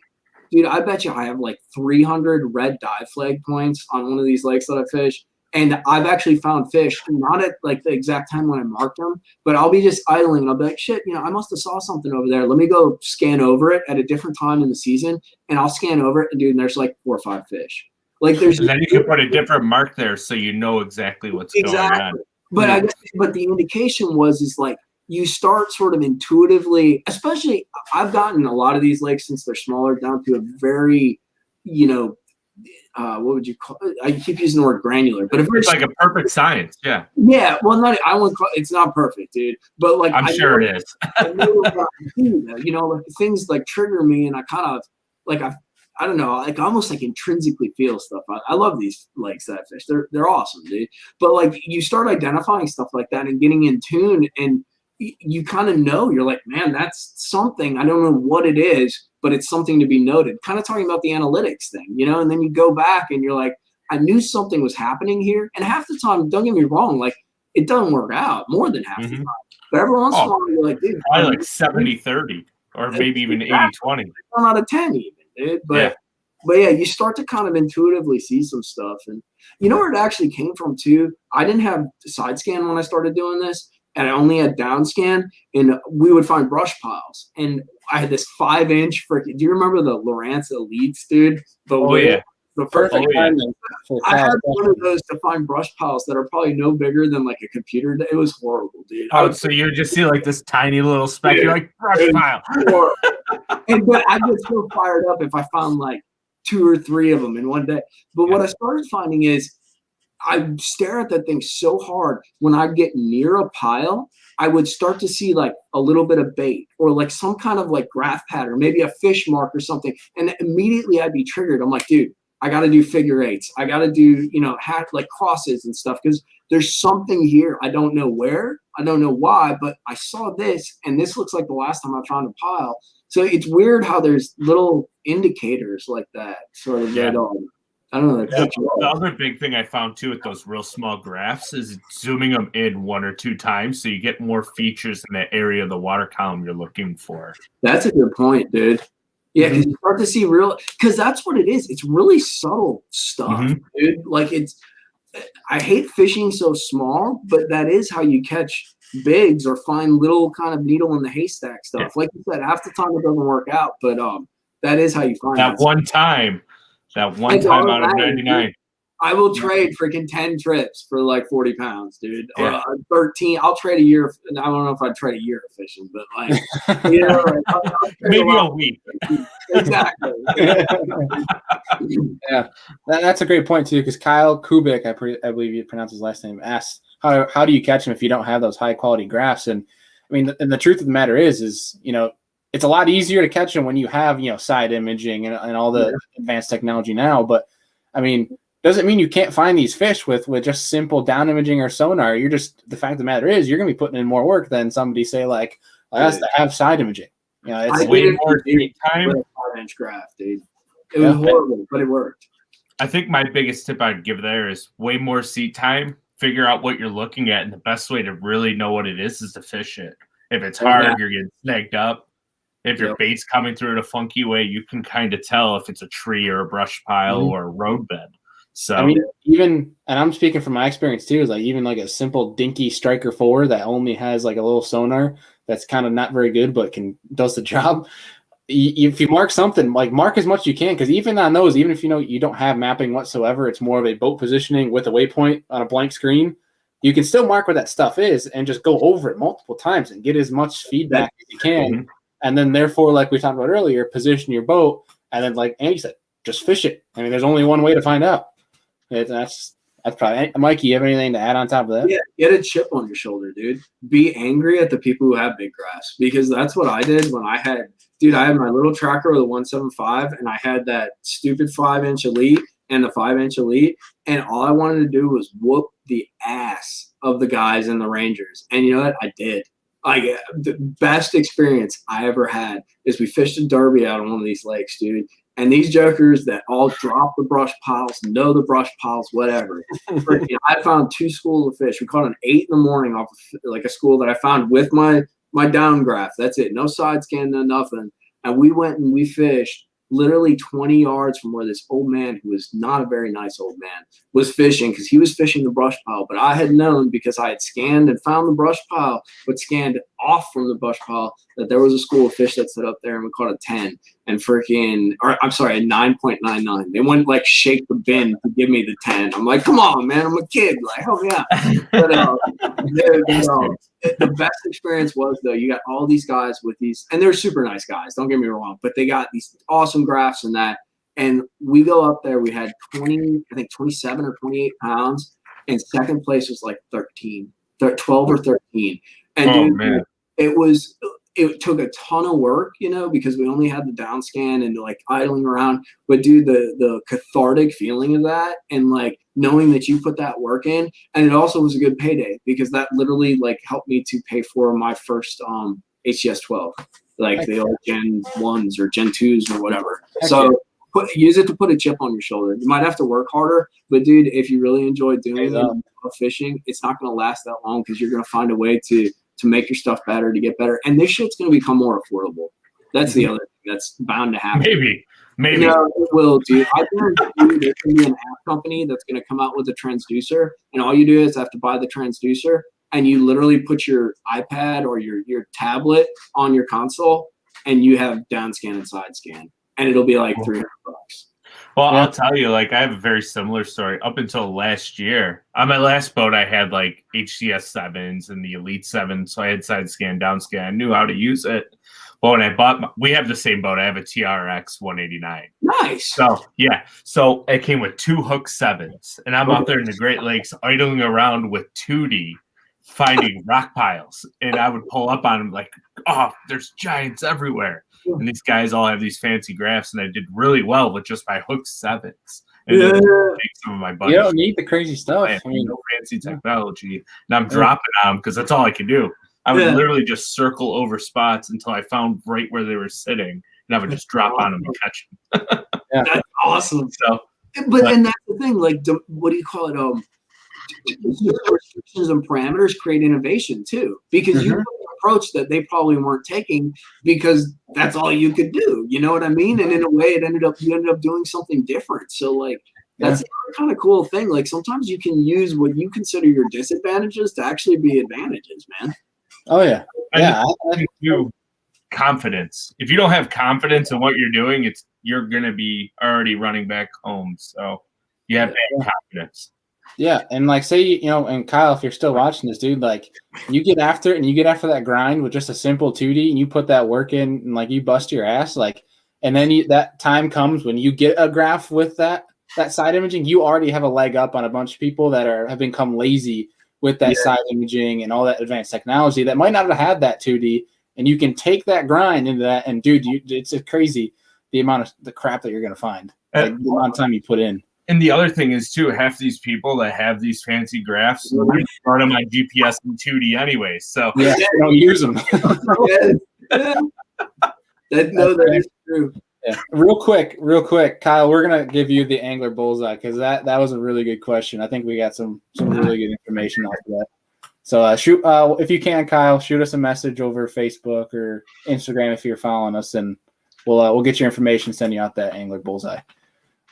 dude, I bet you I have like 300 red dive flag points on one of these lakes that I fish. And I've actually found fish, not at like the exact time when I marked them, but I'll be just idling and I'll be like, shit, I must have saw something over there. Let me go scan over it at a different time in the season. And I'll scan over it, and dude, and there's like 4 or 5 fish. Like there's. And then you can put a different mark there so you know exactly what's going on. But I guess, but the indication is like you start sort of intuitively, especially I've gotten a lot of these lakes since they're smaller down to a very, what would you call it? I keep using the word granular, but it's like a perfect science. Yeah. Yeah. Well, it's not perfect, dude. But like, I'm sure it is. Like things like trigger me, and I kind of like I don't know, like almost like intrinsically feel stuff. I love these lakes that I fish. They're awesome, dude. But like you start identifying stuff like that and getting in tune, and you kind of know, you're like, man, that's something. I don't know what it is, but it's something to be noted. Kind of talking about the analytics thing, and then you go back and you're like, I knew something was happening here. And half the time, don't get me wrong, like it doesn't work out more than half the time. But every once in a while, you're like, dude, probably like 70-30 or maybe even 80-20. 1 out of 10 even. Dude. But yeah, you start to kind of intuitively see some stuff. And you know where it actually came from too? I didn't have side scan when I started doing this, and I only had down scan, and we would find brush piles. And I had this 5-inch freaking. Do you remember the Lowrance Elites, dude? The Perfect timing for I had kayak one of those to find brush piles that are probably no bigger than like a computer. It was horrible, dude. Oh, so you just see like this tiny little speck. Dude, You're like, brush pile. But I get so fired up if I found like 2 or 3 of them in one day. But what I started finding is I stare at that thing so hard when I get near a pile, I would start to see like a little bit of bait or like some kind of like graph pattern, maybe a fish mark or something. And immediately I'd be triggered. I'm like, dude, I got to do figure eights. I got to do, like crosses and stuff because there's something here. I don't know where. I don't know why, but I saw this and this looks like the last time I found a pile. So it's weird how there's little indicators like that sort of that I don't know. The other big thing I found too with those real small graphs is zooming them in 1 or 2 times so you get more features in the area of the water column you're looking for. That's a good point, dude. Yeah, because you start to see because that's what it is. It's really subtle stuff, dude. Like I hate fishing so small, but that is how you catch bigs or find little kind of needle in the haystack stuff. Yeah. Like you said, half the time it doesn't work out, but that is how you find that one time. That one time out of 99. I will trade freaking 10 trips for like 40 pounds, dude. Yeah. 13. I'll trade a year. I don't know if I'd trade a year of fishing, but like, I'll maybe a week. Exactly. Yeah, that's a great point too. Because Kyle Kubik, I believe you pronounce his last name, asks how do you catch him if you don't have those high quality graphs? And I mean, the truth of the matter is it's a lot easier to catch them when you have side imaging and all the advanced technology now. But I mean, doesn't mean you can't find these fish with just simple down imaging or sonar. The fact of the matter is you're going to be putting in more work than somebody say like us that have side imaging. It's way more time. 5-inch graph, dude. It was horrible, but it worked. I think my biggest tip I'd give there is way more seat time. Figure out what you're looking at, and the best way to really know what it is to fish it. If it's hard, you're getting snagged up. If your bait's coming through in a funky way, you can kind of tell if it's a tree or a brush pile or a roadbed. So I mean, and I'm speaking from my experience too, is like even like a simple dinky Striker 4 that only has like a little sonar that's kind of not very good but does the job. If you mark something, like mark as much as you can, because even on those, even if you don't have mapping whatsoever, it's more of a boat positioning with a waypoint on a blank screen. You can still mark where that stuff is and just go over it multiple times and get as much feedback as you can. And then therefore, like we talked about earlier, position your boat and then like Andy said, just fish it. I mean, there's only one way to find out. That's probably Mikey. You have anything to add on top of that? Yeah, get a chip on your shoulder, dude. Be angry at the people who have big graphs because that's what I did when I had my little tracker with a 175 and I had that stupid 5-inch Elite and the 5-inch Elite, and all I wanted to do was whoop the ass of the guys in the Rangers. And you know what? I did. Like the best experience I ever had is we fished a derby out on one of these lakes, dude. And these jokers that all drop the brush piles, know the brush piles, whatever. I found 2 schools of fish. We caught an 8 in the morning off of like a school that I found with my down graph. That's it. No side scan, no nothing. And we went and we fished literally 20 yards from where this old man, who was not a very nice old man, was fishing because he was fishing the brush pile. But I had known because I had scanned and found the brush pile, but scanned off from the brush pile that there was a school of fish that set up there and we caught a 10 and a 9.99. They wouldn't like shake the bin to give me the 10. I'm like, come on, man, I'm a kid. Like, help me out. But the best experience was though, you got all these guys with these, and they're super nice guys, don't get me wrong, but they got these awesome graphs and that. And we go up there, we had 27 or 28 pounds, and second place was like 12 or 13. And dude, it took a ton of work, because we only had the down scan and like idling around. But dude, the cathartic feeling of that and like knowing that you put that work in, and it also was a good payday because that literally like helped me to pay for my first HTS 12, like the old Gen 1s or Gen 2s or whatever. So use it to put a chip on your shoulder. You might have to work harder, but dude, if you really enjoy doing fishing, it's not going to last that long because you're going to find a way to make your stuff better, to get better. And this shit's going to become more affordable. That's the other thing that's bound to happen. Maybe. It will, dude. I guarantee you there's going to be an app company that's going to come out with a transducer, and all you do is have to buy the transducer, and you literally put your iPad or your tablet on your console, and you have down scan and side scan, and it'll be like $300. Well, I'll tell you, like, I have a very similar story. Up until last year, on my last boat, I had like HCS 7s and the Elite 7s, so I had side scan, down scan. I knew how to use it. But when I bought, we have the same boat. I have a TRX 189. Nice. So yeah, so it came with 2 hook 7s, and I'm out there in the Great Lakes idling around with 2D, finding rock piles, and I would pull up on them like, oh, there's giants everywhere. And these guys all have these fancy graphs, and I did really well with just my hook 7s. And then take some of my buddies. You don't need the crazy stuff. I mean, no fancy technology, and I'm dropping on them because that's all I can do. I would literally just circle over spots until I found right where they were sitting, and I would just drop on them and catch them. That's awesome. So, and that's the thing. Like, what do you call it? Restrictions and parameters create innovation too, because you took an approach that they probably weren't taking because that's all you could do. You know what I mean? And in a way, you ended up doing something different. So like, that's kind of cool thing. Like sometimes you can use what you consider your disadvantages to actually be advantages, man. Oh yeah, I think confidence. If you don't have confidence in what you're doing, you're gonna be already running back home. So you have to have confidence. Yeah, and like say and Kyle, if you're still watching this, dude, like you get after it and you get after that grind with just a simple 2D and you put that work in and like you bust your ass, like, and then that time comes when you get a graph with that side imaging, you already have a leg up on a bunch of people that have become lazy with that side imaging and all that advanced technology that might not have had that 2D, and you can take that grind into that, and dude, it's crazy the amount of the crap that you're gonna find, like the amount of time you put in. And the other thing is too, half these people that have these fancy graphs, they start them on GPS and 2D anyway. So don't use them. That is true. Yeah. Real quick, Kyle, we're gonna give you the angler bullseye because that was a really good question. I think we got some really good information off of that. So shoot, if you can, Kyle, shoot us a message over Facebook or Instagram if you're following us, and we'll get your information, send you out that angler bullseye.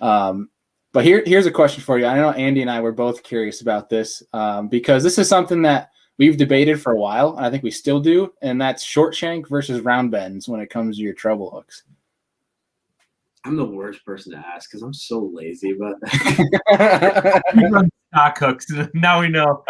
But here's a question for you. I know Andy and I were both curious about this because this is something that we've debated for a while, and I think we still do, and that's short shank versus round bends when it comes to your treble hooks. I'm the worst person to ask because I'm so lazy about that. You run stock hooks. Now we know.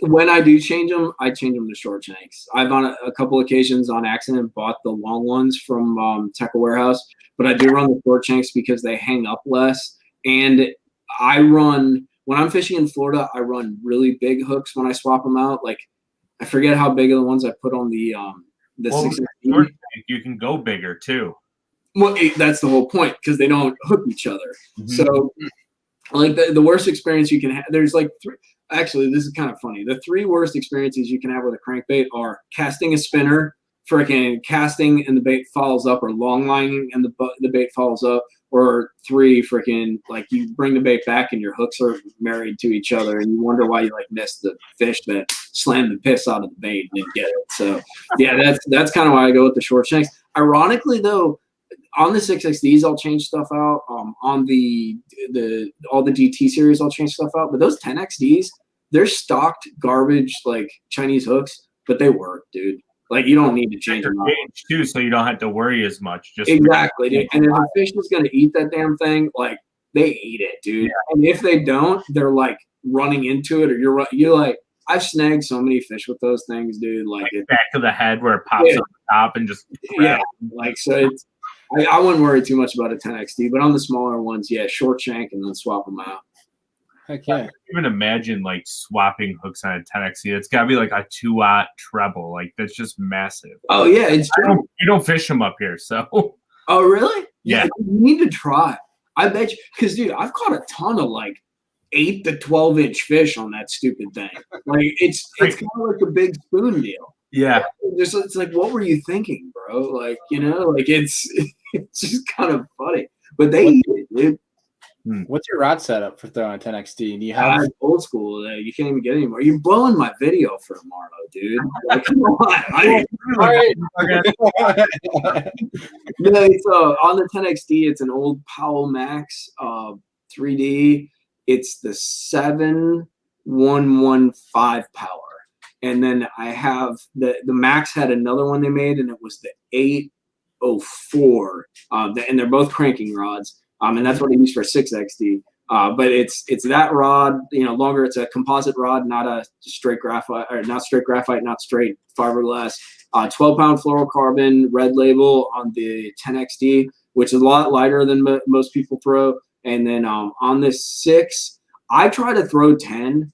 When I do change them, I change them to short shanks. I've on a couple occasions on accident bought the long ones from Tech Warehouse, but I do run the short shanks because they hang up less. And when I'm fishing in Florida, I run really big hooks when I swap them out. Like I forget how big are the ones I put on the 6XD. You can go bigger too. Well, that's the whole point because they don't hook each other. So, like the worst experience you can have, there's like 3. Actually, this is kind of funny. The 3 worst experiences you can have with a crankbait are casting a spinner, freaking casting and the bait falls up, or long lining and the bait falls up, or 3 freaking like you bring the bait back and your hooks are married to each other and you wonder why you like missed the fish that slammed the piss out of the bait and didn't get it. So yeah, that's kind of why I go with the short shanks. Ironically though, on the 6XDs, I'll change stuff out. On all the DT series, I'll change stuff out. But those 10XDs, they're stocked garbage like Chinese hooks, but they work, dude. Like you don't need to change them out too, so you don't have to worry as much. Just exactly, dude. And if a fish is gonna eat that damn thing, like they eat it, dude. Yeah. And if they don't, they're like running into it, or you're like. I've snagged so many fish with those things, dude. Like back to the head where it pops up the top and just like so it's. I wouldn't worry too much about a 10XD, but on the smaller ones, short shank and then swap them out. Okay. I can't even imagine like swapping hooks on a 10XD. It's got to be like a 2-aught treble. Like that's just massive. Oh yeah, it's true. You don't fish them up here, so. Oh really? Yeah. You need to try. I bet you, because dude, I've caught a ton of like 8 to 12-inch fish on that stupid thing. Like it's kind of like a big spoon deal. Yeah. It's like, what were you thinking, bro? Like, like it's just kind of funny. But they eat it, dude. What's your rod setup for throwing a 10XD? Do you have old school? You can't even get anymore. You're blowing my video for tomorrow, dude. Like, come on. No, it's on the 10XD. It's an old Powell Max 3D. It's the 7115 power. And then I have the Max had another one they made, and it was the 804. And they're both cranking rods. And that's what I use for 6XD. But it's that rod, longer. It's a composite rod, not a straight graphite, or not straight graphite, not straight fiberglass. 12-pound fluorocarbon red label on the 10XD, which is a lot lighter than most people throw. And then on this 6, I try to throw 10.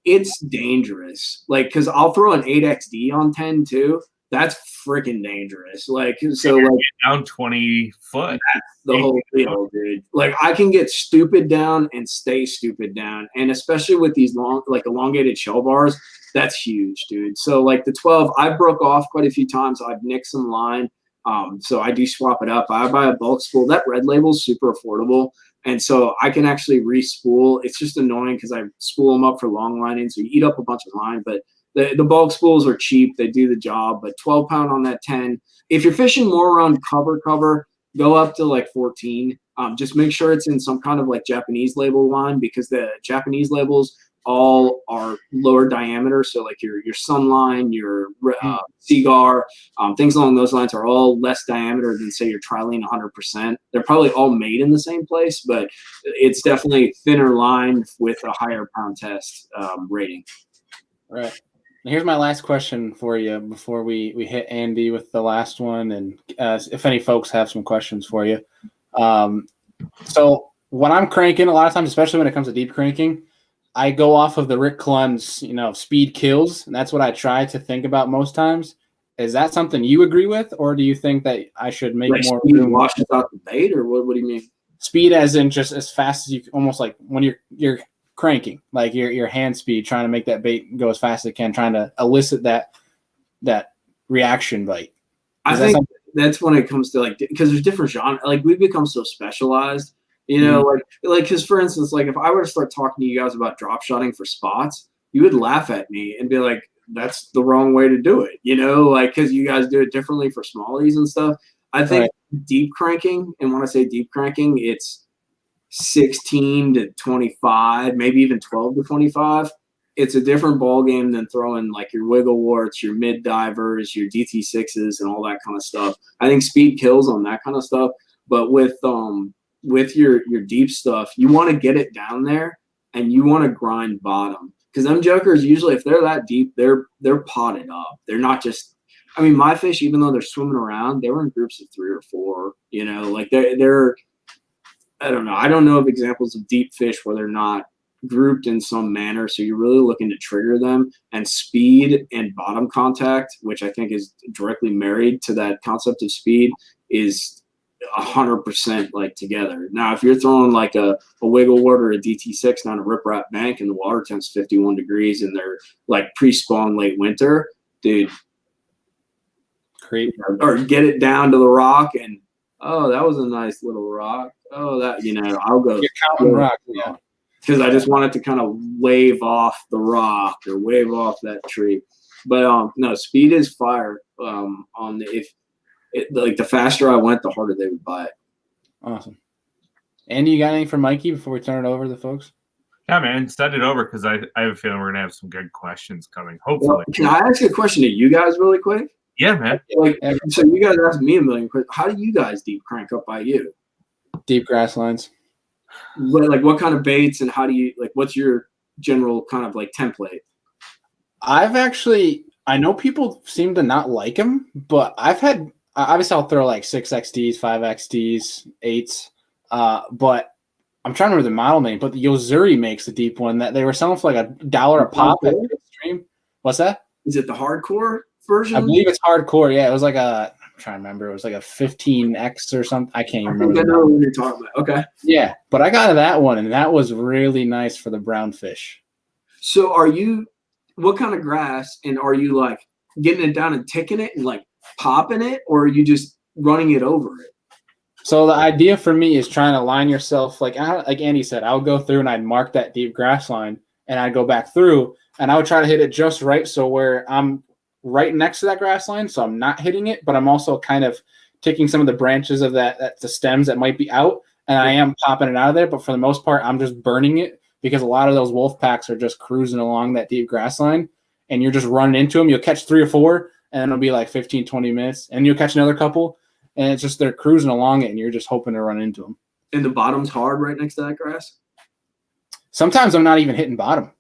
It's dangerous, like, because I'll throw an 8XD on 10 too. That's freaking dangerous. Like, so like down 20 foot. That's the whole deal, dude. Like, I can get stupid down and stay stupid down, and especially with these long, like, elongated shell bars, that's huge, dude. So like the 12, I broke off quite a few times. I've nicked some line, so I do swap it up. I buy a bulk spool. That red label is super affordable. And so I can actually re-spool. It's just annoying because I spool them up for long lining, so you eat up a bunch of line. But the bulk spools are cheap. They do the job. But 12-pound on that 10. If you're fishing more around cover, go up to like 14. Just make sure it's in some kind of like Japanese label line, because the Japanese labels all are lower diameter. So like your Sunline, your Seagar, things along those lines are all less diameter than, say, your Trilene 100%. They're probably all made in the same place, but it's definitely thinner line with a higher pound test rating. Right. And here's my last question for you before we hit Andy with the last one, and if any folks have some questions for you. So when I'm cranking, a lot of times, especially when it comes to deep cranking, I go off of the Rick Clunn's, speed kills, and that's what I try to think about most times. Is that something you agree with, or do you think that I should make like more speed room? washes out the bait, or what do you mean? Speed as in just as fast as you, almost like when you're cranking, like your hand speed, trying to make that bait go as fast as it can, trying to elicit that reaction bite. I think that's when it comes to, like, because there's different genres. Like, we've become so specialized. Like, because for instance, like, if I were to start talking to you guys about drop shotting for spots, you would laugh at me and be like, that's the wrong way to do it, like, because you guys do it differently for smallies and stuff. I think deep cranking, and when I say deep cranking, it's 16 to 25, maybe even 12 to 25. It's a different ball game than throwing like your wiggle warts, your mid divers, your DT6s, and all that kind of stuff. I think speed kills on that kind of stuff, but with your deep stuff, you want to get it down there and you want to grind bottom, because them jokers usually, if they're that deep, they're potted up. They're not just. I mean, my fish, even though they're swimming around, they were in groups of 3 or 4. Like they're. I don't know. I don't know of examples of deep fish where they're not grouped in some manner. So you're really looking to trigger them, and speed and bottom contact, which I think is directly married to that concept of speed, is 100% like together. Now, if you're throwing like a wiggle wart or a DT6 down a riprap bank and the water temp's 51 degrees and they're like pre-spawn late winter, dude, or get it down to the rock and, oh, that was a nice little rock. Oh, that, I'll go. You're counting rock, yeah. Because I just wanted to kind of wave off the rock or wave off that tree. But no, speed is fire. Like the faster I went, the harder they would buy it. Awesome. Andy, you got anything for Mikey before we turn it over to the folks? Yeah, man, send it over, because I have a feeling we're gonna have some good questions coming. Hopefully. Well, can I ask a question to you guys really quick? Yeah, man. Like, so you guys asked me a million questions. How do you guys deep crank up by you? Deep grass lines. What kind of baits, and how do you, like, what's your general kind of like template? I know people seem to not like them, but obviously I'll throw like 6XDs, 5XDs, 8s, but I'm trying to remember the model name, but the Yozuri makes the deep one that they were selling for like $1 a pop at Stream. What's that? Is it the hardcore version? I believe it's hardcore. Yeah, it was like I'm trying to remember. It was like a 15X or something. I can't even remember. I know what you're talking about. Okay. Yeah, but I got that one, and that was really nice for the brown fish. So what kind of grass, and are you like getting it down and ticking it and like popping it, or are you just running it over it? So the idea for me is trying to line yourself, like Andy said, I would go through and I'd mark that deep grass line, and I'd go back through, and I would try to hit it just right, so where I'm right next to that grass line, so I'm not hitting it, but I'm also kind of taking some of the branches of the stems that might be out, and I am popping it out of there, but for the most part, I'm just burning it, because a lot of those wolf packs are just cruising along that deep grass line, and you're just running into them. You'll catch 3 or 4, and it'll be like 15, 20 minutes, and you'll catch another couple, and it's just they're cruising along it, and you're just hoping to run into them. And the bottom's hard right next to that grass? Sometimes I'm not even hitting bottom.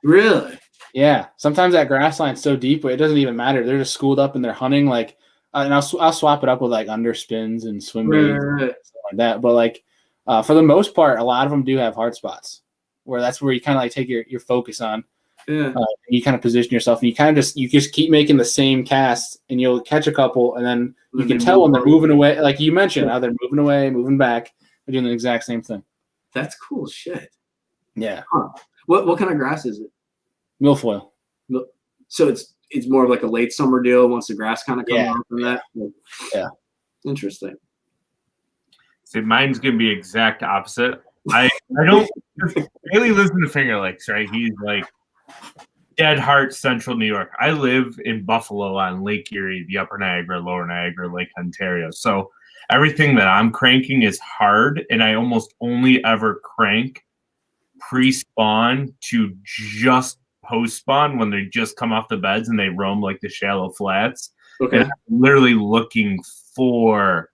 Really? Yeah. Sometimes that grass line's so deep, it doesn't even matter. They're just schooled up and they're hunting. Like, and I'll swap it up with like underspins and swim baits and stuff like that. But like for the most part, a lot of them do have hard spots where that's where you kind of like take your focus on. Yeah. You kind of position yourself, and you just keep making the same cast, and you'll catch a couple, and then you can tell when they're moving away. Like you mentioned, how they're moving away, moving back. They're doing the exact same thing. That's cool shit. Yeah. Huh. What kind of grass is it? Milfoil. So it's more of like a late summer deal once the grass kind of comes out from that. Yeah. Interesting. See, mine's gonna be exact opposite. I don't. Bailey lives in the Finger Lakes, right? He's like dead heart Central New York. I live in Buffalo on Lake Erie, the Upper Niagara, Lower Niagara, Lake Ontario. So everything that I'm cranking is hard, and I almost only ever crank pre-spawn to just post-spawn when they just come off the beds and they roam like the shallow flats. Okay. And I'm literally looking for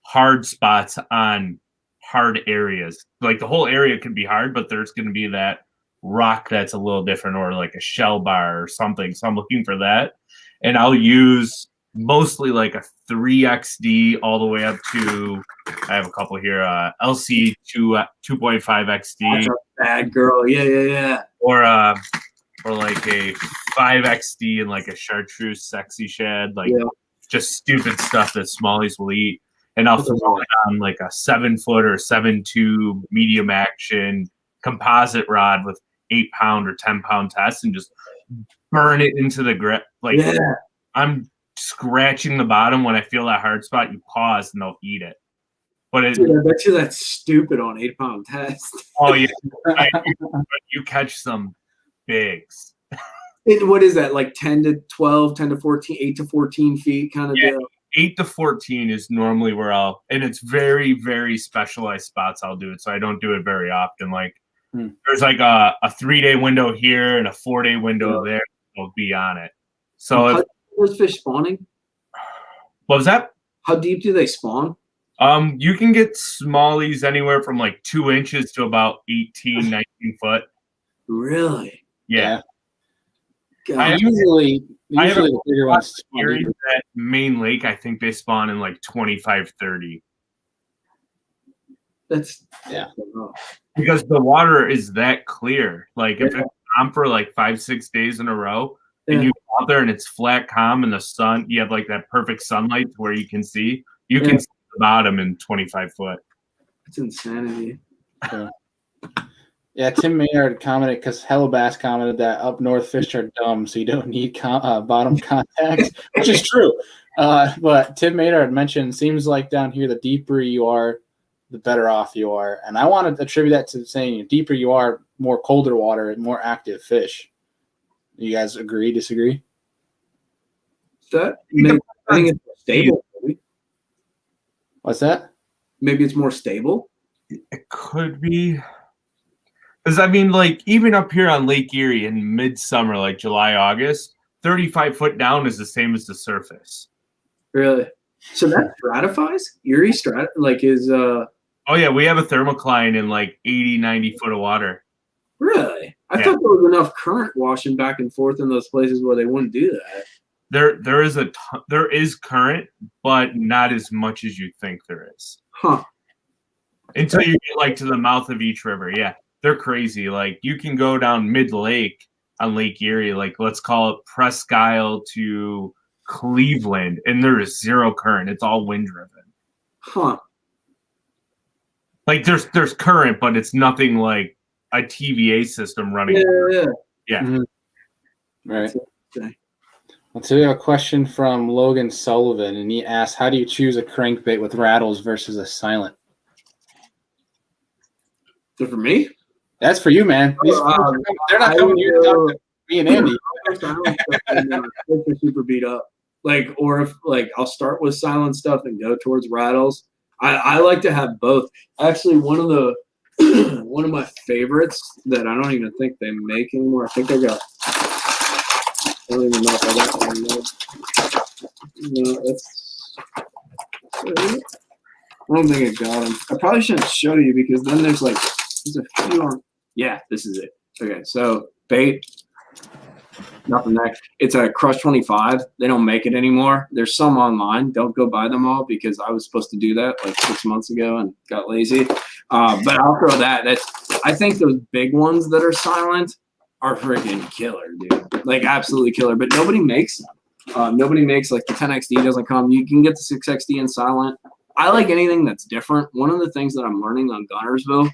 hard spots on hard areas. Like the whole area could be hard, but there's going to be that rock that's a little different, or like a shell bar or something. So I'm looking for that. And I'll use mostly like a 3XD all the way up to, I have a couple here, LC 2.5 XD. That's a bad girl. Yeah. Or like a 5XD and like a chartreuse sexy shad, like just stupid stuff that smallies will eat. And I'll throw it on like a 7-foot or 7.2 medium action composite rod with 8-pound or 10-pound test and just burn it into the grip. Like I'm scratching the bottom. When I feel that hard spot, you pause and they'll eat it. But Dude, I bet you that's stupid on 8-pound test. Oh yeah, you catch some bigs. And what is that, like 10 to 12, 10 to 14, 8 to 14 feet kind of deal? 8 to 14 is normally where and it's very, very specialized spots I'll do it. So I don't do it very often. Like there's like a 3-day window here and a 4-day window there. I'll be on it. So how deep are those fish spawning? What was that? How deep do they spawn? You can get smallies anywhere from like 2 inches to about 18, 19 foot. Really? Yeah. I usually the bigger ones. That main lake, I think they spawn in like 25, 30. That's because the water is that clear. Like if it's calm for like 5-6 days in a row, and you go out there and it's flat calm and the sun, you have like that perfect sunlight to where you can see. You can see the bottom in 25 foot. That's insanity. Yeah, Tim Maynard commented, because Hello Bass commented that up north fish are dumb, so you don't need bottom contacts, which is true. But Tim Maynard mentioned, seems like down here, the deeper you are, the better off you are. And I want to attribute that to saying the deeper you are, more colder water and more active fish. You guys agree, disagree? I think it's stable. Maybe. What's that? Maybe it's more stable. It could be. Because, I mean, like, even up here on Lake Erie in midsummer, like July, August, 35 foot down is the same as the surface. Really? So that stratifies? Erie is... Oh, yeah, we have a thermocline in, like, 80, 90 foot of water. Really? I thought there was enough current washing back and forth in those places where they wouldn't do that. There is current, but not as much as you think there is. Huh. Until you get, like, to the mouth of each river, They're crazy. Like, you can go down mid-lake on Lake Erie, like, let's call it Presque Isle to Cleveland, and there is zero current. It's all wind-driven. Huh. Like, there's current, but it's nothing like a TVA system running. Yeah. Mm-hmm. Right. So we have a question from Logan Sullivan, and he asks, how do you choose a crankbait with rattles versus a silent? So for me? That's for you, man. They're not coming here to talk to me and Andy. They're super beat up. Like, or if I'll start with silent stuff and go towards rattles. I like to have both. Actually, one of my favorites that I don't even think they make anymore. I think they got I don't even know if I got one. No, I don't think I got them. I probably shouldn't show you because then there's a few on. Yeah, this is it. Okay, so bait, nothing there. It's a Crush 25. They don't make it anymore. There's some online. Don't go buy them all because I was supposed to do that like 6 months ago and got lazy. But I'll throw that. I think those big ones that are silent are freaking killer, dude. Like absolutely killer. But nobody makes them. Nobody makes like the 10XD doesn't come. You can get the 6XD in silent. I like anything that's different. One of the things that I'm learning on Gunnersville,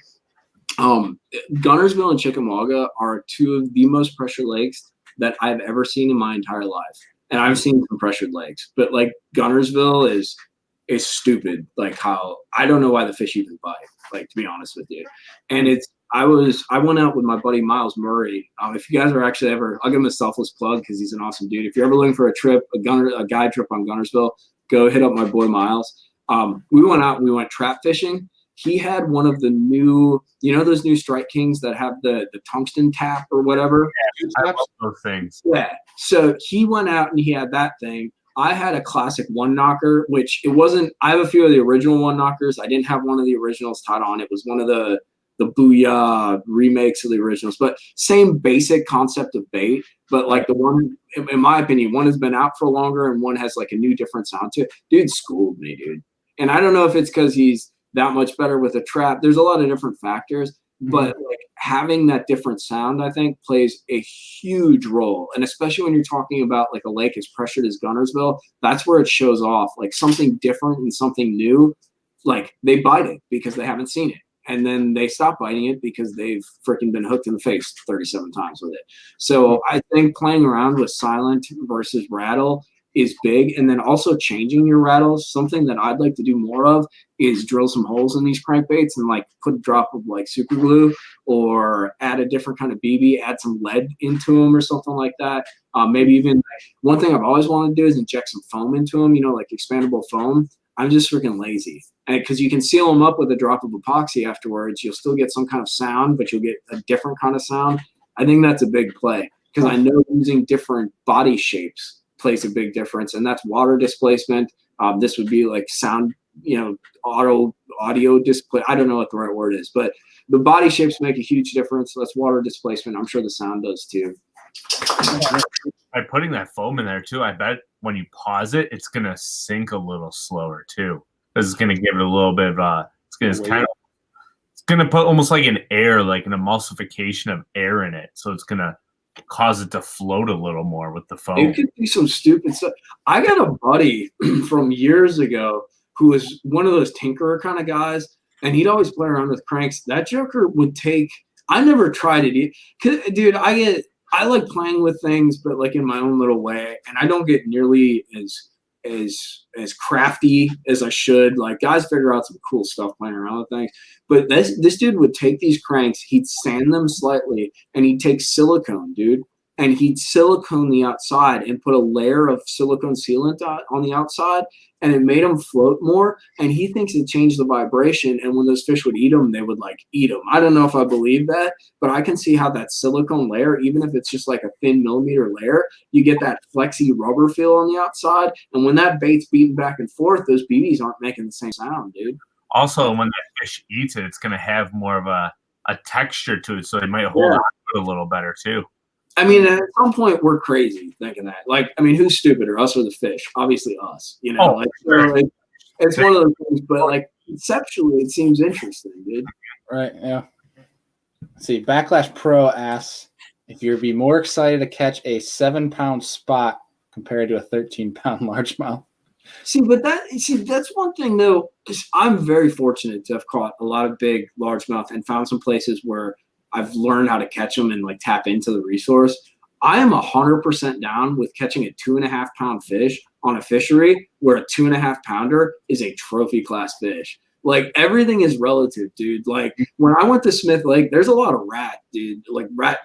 Gunnersville and Chickamauga are two of the most pressured lakes that I've ever seen in my entire life. And I've seen some pressured lakes, but like Gunnersville is stupid. Like how, I don't know why the fish even bite, like to be honest with you. And I went out with my buddy Miles Murray. If you guys are actually ever, I'll give him a selfless plug because he's an awesome dude. If you're ever looking for a trip, a guide trip on Gunnersville, go hit up my boy Miles. We went out, we went trap fishing. He had one of the new, those new Strike Kings that have the tungsten tap or whatever. Yeah, I love those things. Yeah. So he went out and he had that thing. I had a classic one knocker, which it wasn't. I have a few of the original one knockers. I didn't have one of the originals tied on. It was one of the Booyah remakes of the originals, but same basic concept of bait. But like the one, in my opinion, one has been out for longer and one has like a new different sound to it. Dude schooled me, dude. And I don't know if it's because he's that much better with a trap. There's a lot of different factors, but like having that different sound, I think, plays a huge role. And especially when you're talking about like a lake as pressured as Gunnersville, that's where it shows off. Like something different and something new, like they bite it because they haven't seen it. And then they stop biting it because they've freaking been hooked in the face 37 times with it. So I think playing around with silent versus rattle is big. And then also changing your rattles. Something that I'd like to do more of is drill some holes in these crankbaits and like put a drop of like super glue or add a different kind of BB, add some lead into them or something like that. Maybe even one thing I've always wanted to do is inject some foam into them, like expandable foam. I'm just freaking lazy. Because you can seal them up with a drop of epoxy afterwards. You'll still get some kind of sound, but you'll get a different kind of sound. I think that's a big play because I know using different body shapes plays a big difference, and that's water displacement. This would be like sound, audio display. I don't know what the right word is, but the body shapes make a huge difference. So that's water displacement. I'm sure the sound does too. By putting that foam in there too, I bet when you pause it, it's gonna sink a little slower too. Because it's gonna give it a little bit of it's gonna put almost like an air, like an emulsification of air in it. So it's gonna cause it to float a little more with the foam. It could be some stupid stuff. I got a buddy from years ago who was one of those tinkerer kind of guys, and he'd always play around with cranks. That joker would take. I never tried it, dude. I like playing with things, but like in my own little way, and I don't get nearly as crafty as I should. Like guys figure out some cool stuff playing around with things, but this dude would take these cranks, he'd sand them slightly, and he'd take silicone, dude, and he'd silicone the outside and put a layer of silicone sealant on the outside, and it made them float more. And he thinks it changed the vibration, and when those fish would eat them, they would like eat them. I don't know if I believe that, but I can see how that silicone layer, even if it's just like a thin millimeter layer, you get that flexy rubber feel on the outside, and when that bait's beating back and forth, those BBs aren't making the same sound, dude. Also, when that fish eats it, it's going to have more of a texture to it, so it might hold on to it a little better too. I mean, at some point, we're crazy thinking that. Like, I mean, who's stupider, us or the fish? Obviously, us. It's one of those things. But like conceptually, it seems interesting, dude. Right? Yeah. Let's see, Backlash Pro asks if you'd be more excited to catch a 7-pound spot compared to a 13-pound largemouth. That's one thing though. I'm very fortunate to have caught a lot of big largemouth and found some places where I've learned how to catch them and like tap into the resource. I am 100% down with catching a 2.5-pound fish on a fishery where a 2.5-pounder is a trophy class fish. Like everything is relative, dude. Like when I went to Smith Lake, there's a lot of rat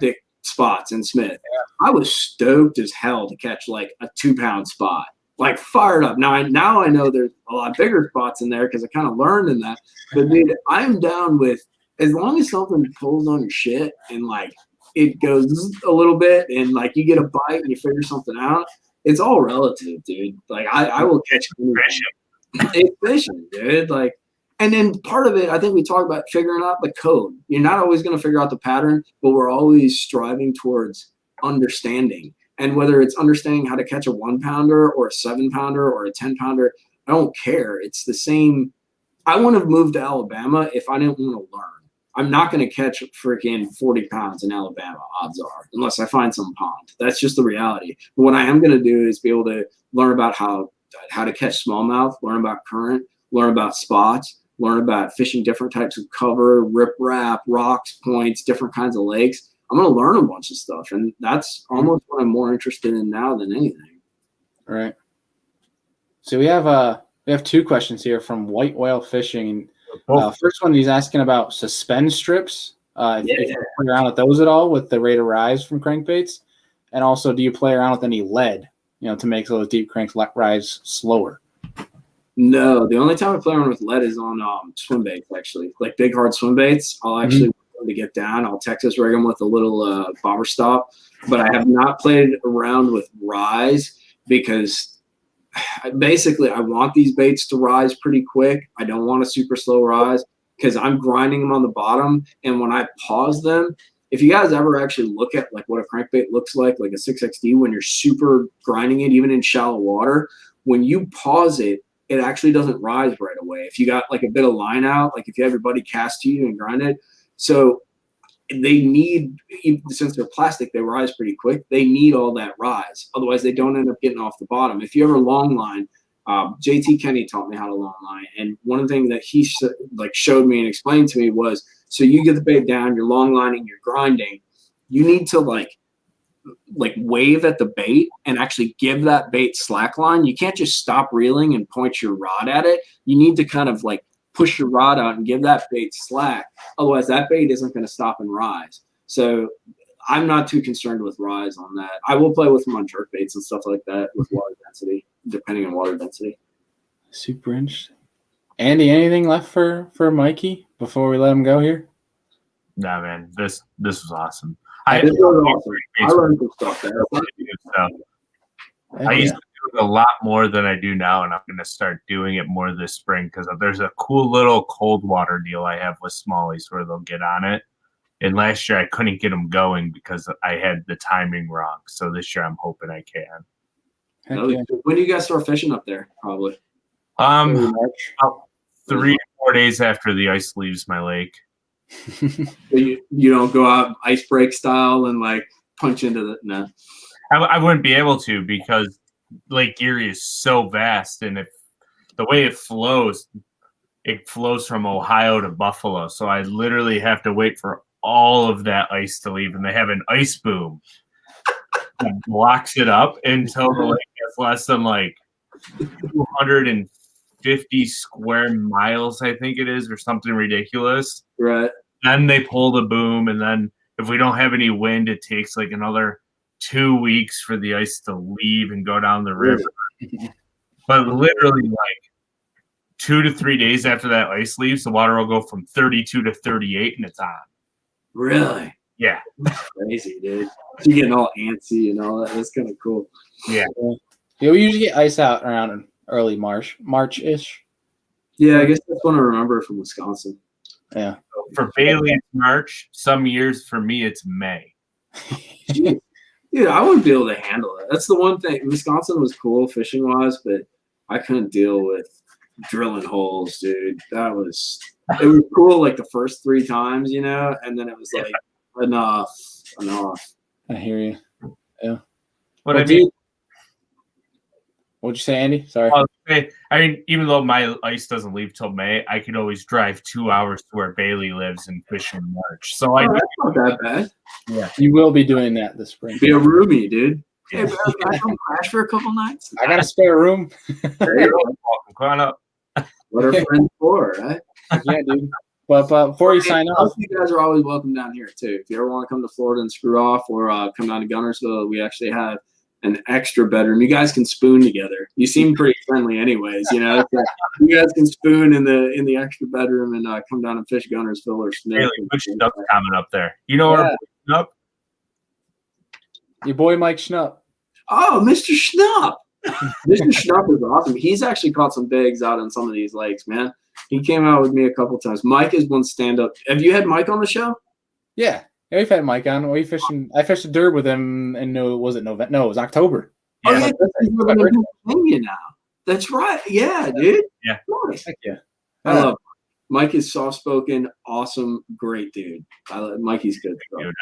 dick spots in Smith. Yeah. I was stoked as hell to catch like a 2-pound spot, like fired up. Now I know there's a lot bigger spots in there because I kind of learned in that. But dude, I'm down with, as long as something pulls on your shit and like it goes a little bit and like you get a bite and you figure something out. It's all relative, dude. Like I will catch anything. It's fishing, dude. Like, and then part of it, I think we talk about figuring out the code. You're not always going to figure out the pattern, but we're always striving towards understanding. And whether it's understanding how to catch a 1 pounder or a 7 pounder or a 10 pounder, I don't care. It's the same. I wouldn't have moved to Alabama if I didn't want to learn. I'm not going to catch freaking 40 pounds in Alabama, odds are, unless I find some pond. That's just the reality. But what I am going to do is be able to learn about how to catch smallmouth, learn about current, learn about spots, learn about fishing different types of cover, riprap, rocks, points, different kinds of lakes. I'm going to learn a bunch of stuff, and that's almost what I'm more interested in now than anything. Right. So we have 2 questions here from White Whale Fishing. First one, he's asking about suspend strips. If you play around with those at all with the rate of rise from crankbaits, and also do you play around with any lead, to make those deep cranks rise slower? No, the only time I play around with lead is on swim baits, actually, like big hard swim baits. I'll actually to get down. I'll Texas rig them with a little bobber stop, but I have not played around with rise because basically I want these baits to rise pretty quick. I don't want a super slow rise because I'm grinding them on the bottom, and when I pause them, if you guys ever actually look at like what a crankbait looks like a 6XD when you're super grinding it, even in shallow water, when you pause it, it actually doesn't rise right away. If you got like a bit of line out, like if you have your buddy cast to you and grind it, so they need, since they're plastic, they rise pretty quick. They need all that rise. Otherwise, they don't end up getting off the bottom. If you ever long line, JT Kenny taught me how to long line. And one of the things that he showed me and explained to me was, so you get the bait down, you're long lining, you're grinding. You need to like wave at the bait and actually give that bait slack line. You can't just stop reeling and point your rod at it. You need to kind of like push your rod out and give that bait slack. Otherwise, that bait isn't going to stop and rise. So I'm not too concerned with rise on that. I will play with them on jerk baits and stuff like that with water density, depending on water density. Super interesting. Andy, anything left for Mikey before we let him go here? Nah, man, this was awesome. I learned some stuff there. I used to do it a lot more than I do now, and I'm going to start doing it more this spring because there's a cool little cold water deal I have with smallies where they'll get on it. And last year I couldn't get them going because I had the timing wrong. So this year I'm hoping I can. When do you guys start fishing up there? Probably. About 3 to 4 days after the ice leaves my lake. You don't go out ice break style and like punch into the no. I wouldn't be able to because Lake Erie is so vast, and if the way it flows from Ohio to Buffalo. So I literally have to wait for all of that ice to leave, and they have an ice boom that blocks it up until the lake gets less than like 250 square miles, I think it is, or something ridiculous. Right. Then they pull the boom, and then if we don't have any wind, it takes like another 2 weeks for the ice to leave and go down the river. But literally like 2 to 3 days after that ice leaves, the water will go from 32 to 38 and it's on. Really? Yeah. That's crazy, dude. You're getting all antsy and all that. That's kind of cool. Yeah. Yeah, we usually get ice out around early March-ish. Yeah, I guess that's one I remember from Wisconsin. Yeah. For Bailey, it's March. Some years for me, it's May. Dude, I wouldn't be able to handle it. That's the one thing. Wisconsin was cool fishing wise, but I couldn't deal with drilling holes, dude. It was cool like the first 3 times, and then it was like enough. I hear you. Yeah. What'd you say, Andy? Sorry. I mean, even though my ice doesn't leave till May, I could always drive 2 hours to where Bailey lives and fish in March. So that's not that bad. Yeah, you will be doing that this spring. Be a roomie, dude. Hey, bro, can I come crash for a couple nights? I got a spare room. There you go. Come on up. What are friends for, right? Yeah, dude. But before you sign off, you guys are always welcome down here too. If you ever want to come to Florida and screw off, or come down to Gunnersville, we actually have an extra bedroom. You guys can spoon together. You seem pretty friendly, anyways. You guys can spoon in the extra bedroom and come down and fish Gunnersville or Smith. Really good stuff coming up there. You know where we're up? Your boy Mike Schnupp. Oh, Mr. Schnupp. Mr. Schnupp is awesome. He's actually caught some bigs out on some of these lakes, man. He came out with me a couple times. Mike is one stand-up. Have you had Mike on the show? Yeah, we've had Mike on. I fished a derb with him, and was it November? No, it was October. Oh, yeah, he's living in Pennsylvania now. That's right. Yeah, dude. Yeah. Nice. Heck yeah. I love Mike. Is soft-spoken, awesome, great dude. Mikey's good. Dude,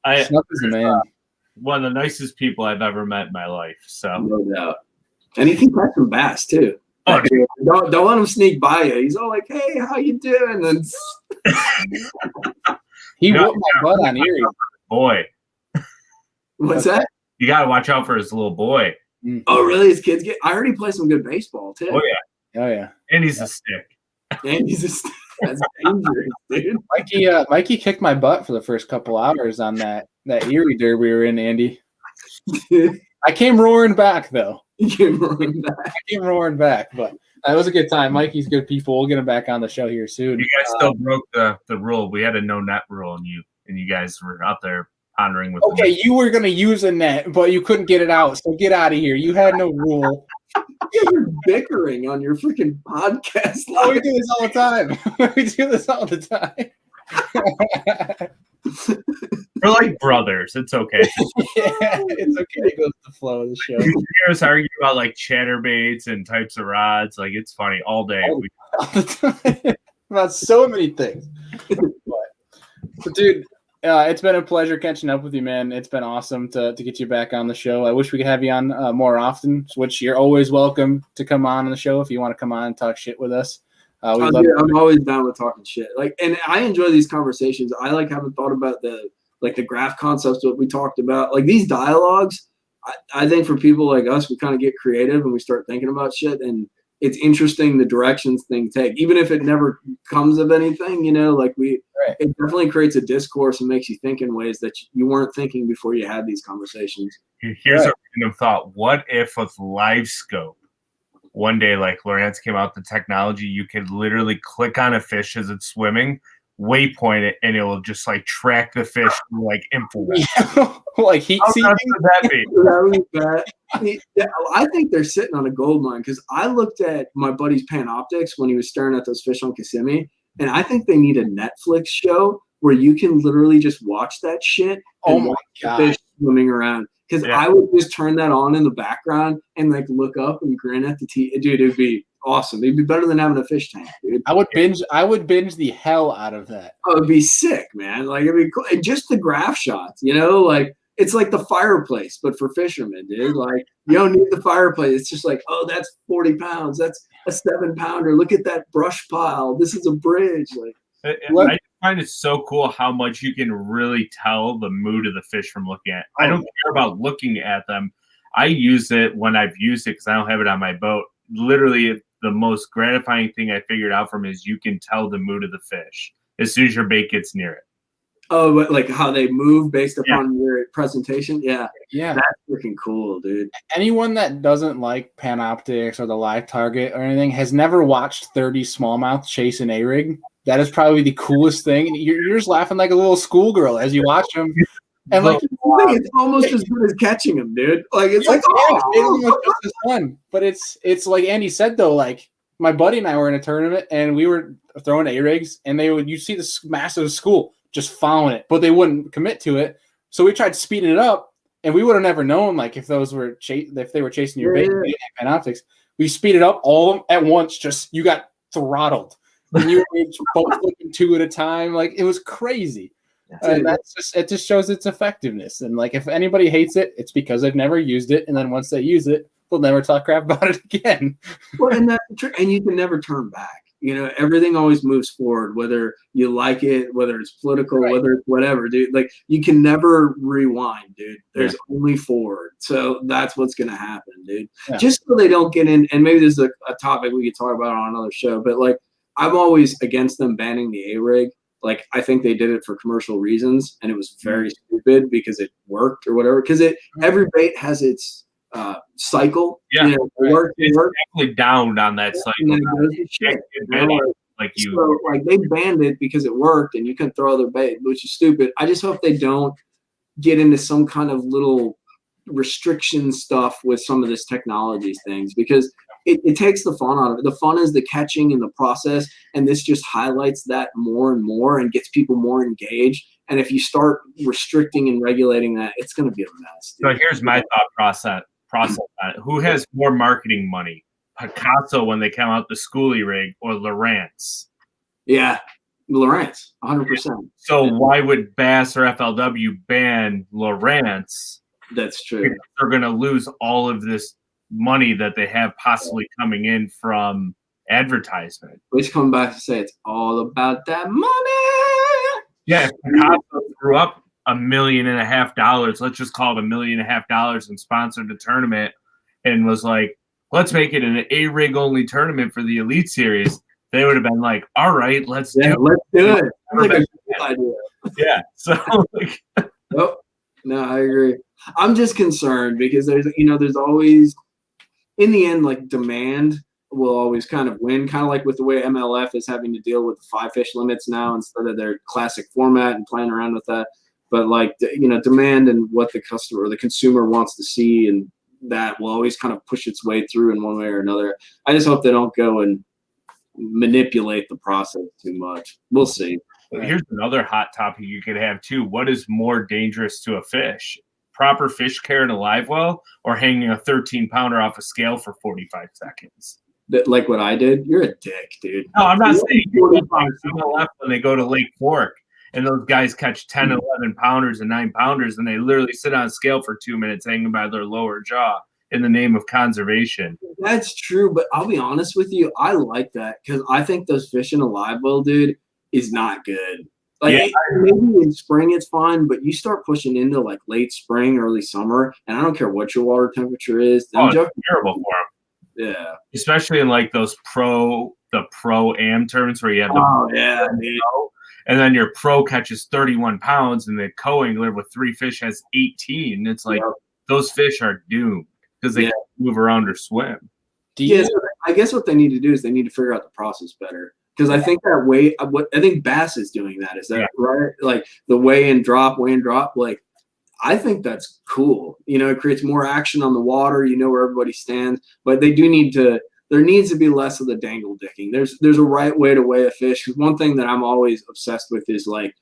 Schnupp is the man. One of the nicest people I've ever met in my life. So no doubt. And he can catch some bass too. Oh, dude. Don't let him sneak by you. He's all like, "Hey, how you doing?" And he whooped my butt on Erie. Boy, what's that? You got to watch out for his little boy. Oh, really? His kids get. I heard he plays some good baseball too. Oh yeah. Oh yeah. And he's a stick. And he's a stick. That's dangerous, dude. Mikey kicked my butt for the first couple hours on that Erie derby we were in, Andy. I came roaring back though. I came roaring back, but it was a good time. Mikey's good people. We'll get him back on the show here soon. You guys still broke the rule. We had a no net rule, and you guys were out there pondering with. Okay, you were gonna use a net, but you couldn't get it out. So get out of here. You had no rule. You're bickering on your freaking podcast. Oh, we do this all the time. We do this all the time. We're like brothers. It's okay. Yeah, it's okay. It goes with the flow of the show. You hear us argue about like chatterbaits and types of rods. Like it's funny all day. All the time. About so many things. But dude, it's been a pleasure catching up with you, man. It's been awesome to get you back on the show. I wish we could have you on more often, which you're always welcome to come on the show if you want to come on and talk shit with us. I'm always down with talking shit. And I enjoy these conversations. I haven't thought about the graph concepts that we talked about. Like these dialogues, I think for people like us, we kind of get creative and we start thinking about shit, and it's interesting the directions things take, even if it never comes of anything, it definitely creates a discourse and makes you think in ways that you weren't thinking before you had these conversations. Here's a random thought. What if with live scope, one day, like Lawrence came out with the technology, you could literally click on a fish as it's swimming, waypoint it, and it will just like track the fish like infrared. Like heat seeking? How would that be? That would be bad. I think they're sitting on a gold mine, because I looked at my buddy's Panoptics when he was staring at those fish on Kissimmee, and I think they need a Netflix show where you can literally just watch that shit and watch the fish swimming around. Because I would just turn that on in the background and like look up and grin at the TV. Dude, it'd be awesome. It'd be better than having a fish tank, dude. I would binge the hell out of that. Oh, it'd be sick, man. Like it'd be cool. And just the graph shots, like it's like the fireplace, but for fishermen, dude. Like you don't need the fireplace. It's just like, oh, that's 40 pounds. That's a 7-pounder. Look at that brush pile. This is a bridge. Like I find it so cool how much you can really tell the mood of the fish from looking at it. I don't care about looking at them. I use it when I've used it because I don't have it on my boat. Literally, the most gratifying thing I figured out from is you can tell the mood of the fish as soon as your bait gets near it. Oh, but like how they move based upon your presentation? Yeah. Yeah. That's freaking cool, dude. Anyone that doesn't like Panoptics or the live target or anything has never watched 30 smallmouth chase an A-rig. That is probably the coolest thing. You're just laughing like a little schoolgirl as you watch them. And like it's almost as good as catching them, dude. Like it's it's fun. But it's like Andy said though, like my buddy and I were in a tournament and we were throwing A-rigs and you see this massive school just following it, but they wouldn't commit to it. So we tried speeding it up, and we would have never known like if those were if they were chasing your bait and optics. We speed it up all at once. Just you got throttled. And you were both looking 2 at a time. Like it was crazy. And it just shows its effectiveness. And like if anybody hates it, it's because they've never used it. And then once they use it, they'll never talk crap about it again. Well, and you can never turn back. Everything always moves forward, whether you like it, whether it's political, whether it's whatever, dude. Like you can never rewind, dude. There's only forward. So that's what's gonna happen, dude. Yeah. Just so they don't get in, and maybe this is a topic we could talk about on another show, but like I'm always against them banning the A-rig. Like I think they did it for commercial reasons, and it was very stupid because it worked or whatever. Because every bait has its cycle. Yeah, it works. Definitely down on that cycle. Like they banned it because it worked, and you can throw other bait, which is stupid. I just hope they don't get into some kind of little restriction stuff with some of this technology things, because it takes the fun out of it. The fun is the catching and the process, and this just highlights that more and more and gets people more engaged. And if you start restricting and regulating that, it's going to be a mess. So here's my thought process on it. Who has more marketing money, Picasso when they came out the schoolie rig, or Lowrance? Yeah, Lowrance, 100%. So why would Bass or FLW ban Lowrance? That's true. They're going to lose all of this money that they have possibly coming in from advertisement. Which come back to say it's all about that money. Yeah, if Picasso threw up $1.5 million, let's just call it $1.5 million, and sponsored the tournament, and was like, let's make it an A-rig only tournament for the Elite Series, they would have been like, all right, let's do it. Like a good idea. Yeah. So like, nope. No, I agree. I'm just concerned because there's always, in the end, like, demand will always kind of win, kind of like with the way MLF is having to deal with the 5 fish limits now instead of their classic format and playing around with that. But like, demand and what the customer or the consumer wants to see, and that will always kind of push its way through in one way or another. I just hope they don't go and manipulate the process too much. We'll see. Here's another hot topic you could have too. What is more dangerous to a fish? Proper fish care in a live well, or hanging a 13-pounder off a scale for 45 seconds? Like what I did? You're a dick, dude. No, I'm not saying you're on the left when they go to Lake Fork and those guys catch 10, 11 pounders and 9 pounders, and they literally sit on a scale for 2 minutes hanging by their lower jaw in the name of conservation. That's true, but I'll be honest with you, I like that because I think those fish in a live well, dude, is not good. Like, maybe in spring it's fine, but you start pushing into like late spring, early summer, and I don't care what your water temperature is. It's terrible for them. Yeah, especially in like those pro-am tournaments where you have and then your pro catches 31 pounds and the co-angler with 3 fish has 18. It's like those fish are doomed because they can't move around or swim. I guess what they need to do is they need to figure out the process better. Because I think that way, I think Bass is doing that. Is that right? Like the weigh and drop. Like, I think that's cool. It creates more action on the water. Where everybody stands. But they do need to. There needs to be less of the dangle dicking. There's a right way to weigh a fish. Because one thing that I'm always obsessed with is like,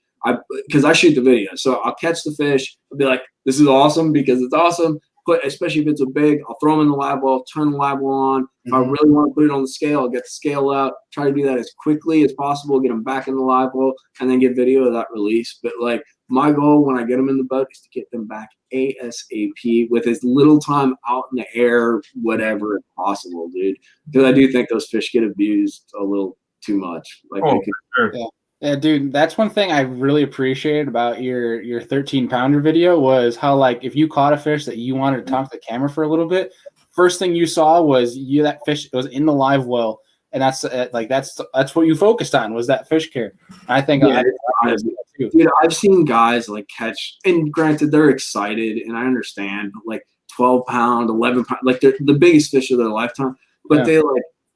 because I shoot the video, so I'll catch the fish. I'll be like, this is awesome because it's awesome. But especially if it's a big, I'll throw them in the live well, turn the live well on. If I really want to put it on the scale, I'll get the scale out, try to do that as quickly as possible, get them back in the live well, and then get video of that release. But like, my goal when I get them in the boat is to get them back ASAP with as little time out in the air, whatever is possible, dude. Because I do think those fish get abused a little too much. Like, sure. Yeah, dude, that's one thing I really appreciated about your 13-pounder video was how, like, if you caught a fish that you wanted to talk to the camera for a little bit, first thing you saw was that fish was in the live well, and that's what you focused on was that fish care. I think dude, I've seen guys like catch, and granted they're excited, and I understand, but like 12-pound, 11-pound, like they're the biggest fish of their lifetime, but they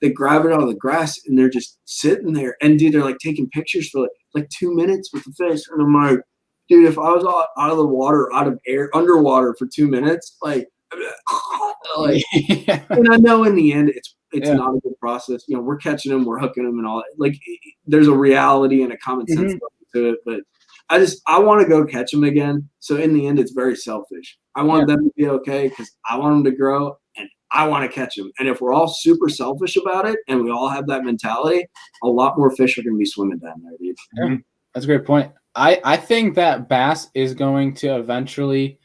grab it out of the grass and they're just sitting there. And dude, they're like taking pictures for like 2 minutes with the fish. And I'm like, dude, if I was out of the water, out of air, underwater for 2 minutes, and I know in the end it's not a good process. We're catching them, we're hooking them and all that. Like, there's a reality and a common sense to it, but I want to go catch them again. So in the end, it's very selfish. I want them to be okay because I want them to grow and I want to catch them. And if we're all super selfish about it and we all have that mentality, a lot more fish are going to be swimming down there, dude. Yeah, that's a great point. I think that Bass is going to eventually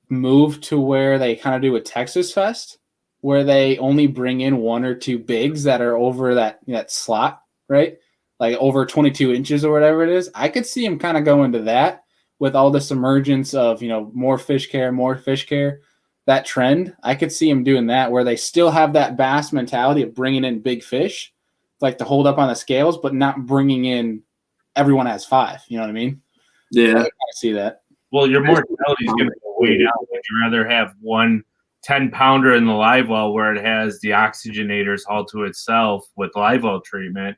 move to where they kind of do a Texas Fest, where they only bring in 1 or 2 bigs that are over that slot, right? Like over 22 inches or whatever it is. I could see him kind of go into that with all this emergence of, more fish care, that trend. I could see him doing that where they still have that Bass mentality of bringing in big fish, like to hold up on the scales, but not bringing in everyone has 5. You know what I mean? Yeah. I see that. Well, your mortality is going to go way down. Would you rather have 1 10-pounder in the live well where it has the oxygenators all to itself with live well treatment,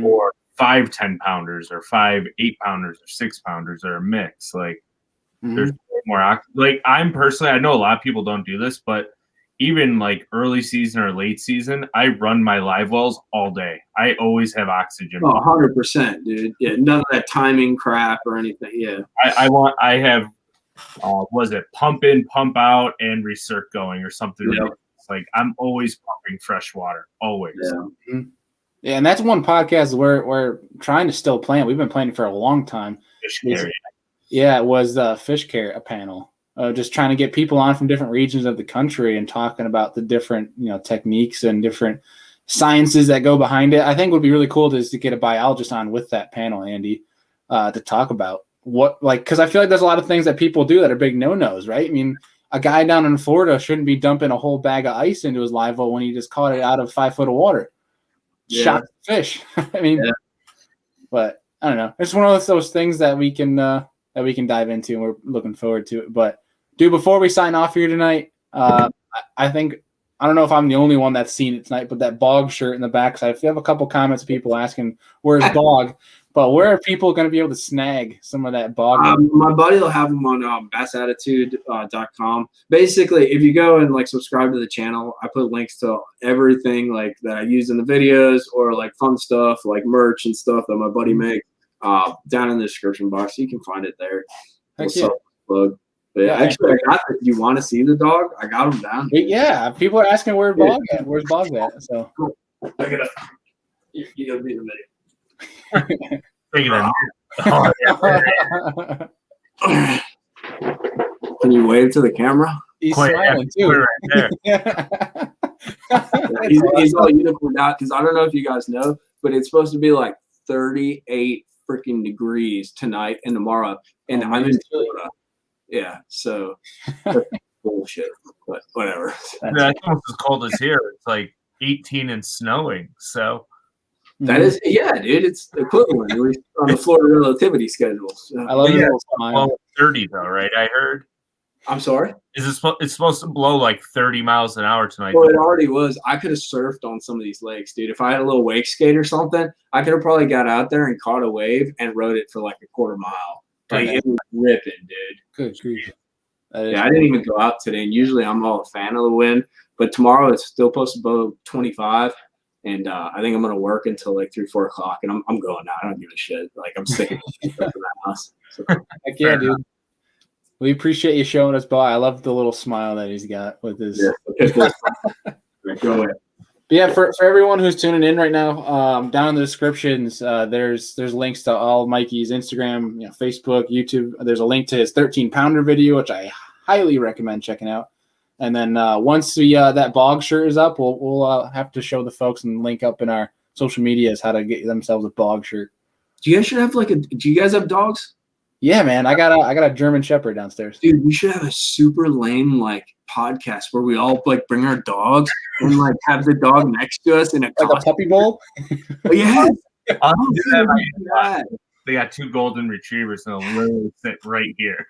or 5 10-pounders or 5 8-pounders or 6-pounders or a mix? Like, There's way more like I'm personally, I know a lot of people don't do this, but even like early season or late season, I run my live wells all day. I always have oxygen. Oh, 100%, dude. Yeah, none of that timing crap or anything. Yeah. I have was it pump in, pump out, and recirc going or something. Yeah. Like I'm always pumping fresh water, always. Yeah. Yeah, and that's one podcast we're trying to still plan. We've been planning for a long time. Fish carry. Yeah, it was the fish care panel. Just trying to get people on from different regions of the country and talking about the different, techniques and different sciences that go behind it. I think would be really cool to get a biologist on with that panel, Andy, to talk about because I feel like there's a lot of things that people do that are big no-nos, right? I mean, a guy down in Florida shouldn't be dumping a whole bag of ice into his live well when he just caught it out of 5 foot of water. Yeah. Shot the fish. I mean, but I don't know. It's one of those things that we can dive into, and we're looking forward to it. But dude, before we sign off here tonight, I don't know if I'm the only one that's seen it tonight, but that Bog shirt in the back. So I have a couple comments of people asking, "Where's Bog?" But where are people going to be able to snag some of that Bog? My buddy will have them on bassattitude.com. Basically, if you go and subscribe to the channel, I put links to everything that I use in the videos or fun stuff like merch and stuff that my buddy makes down in the description box. You can find it there. Heck yeah. Plug. But yeah, actually, I got it. You want to see the dog? I got him down here. Yeah, people are asking where's Bog at. Where's Bog at? So I gotta. You gotta be in the video. Can you wave to the camera? He's smiling too. Right there. he's all uniformed out because I don't know if you guys know, but it's supposed to be 38 freaking degrees tonight and tomorrow, and I'm in Florida. Yeah, so bullshit, but whatever. That's almost as cold as here. It's 18 and snowing. So that is, dude. It's equivalent at least on the Florida relativity schedule. So. I love it. 30 though, right? I heard. I'm sorry. It's supposed to blow 30 miles an hour tonight? Well, it already was. I could have surfed on some of these lakes, dude. If I had a little wake skate or something, I could have probably got out there and caught a wave and rode it for a quarter mile. It was ripping, dude. Good grief. Yeah, I didn't even go out today, and usually I'm all a fan of the wind. But tomorrow it's still supposed to blow 25, and I think I'm gonna work until 3-4 o'clock, and I'm going now. I don't give a shit. I'm sick of that house. So. Heck yeah, dude. We appreciate you showing us by. I love the little smile that he's got with his. Yeah. Go ahead. But yeah, for everyone who's tuning in right now, down in the descriptions, there's links to all Mikey's Instagram, Facebook, YouTube. There's a link to his 13-pounder video, which I highly recommend checking out. And then once that Bog shirt is up, we'll have to show the folks and link up in our social medias how to get themselves a Bog shirt. Do you guys should have do you guys have dogs? Yeah, man, I got a German Shepherd downstairs. Dude, we should have a super lame podcast where we all bring our dogs and have the dog next to us in a a puppy bowl. Yeah, they got 2 golden retrievers and they'll literally sit right here.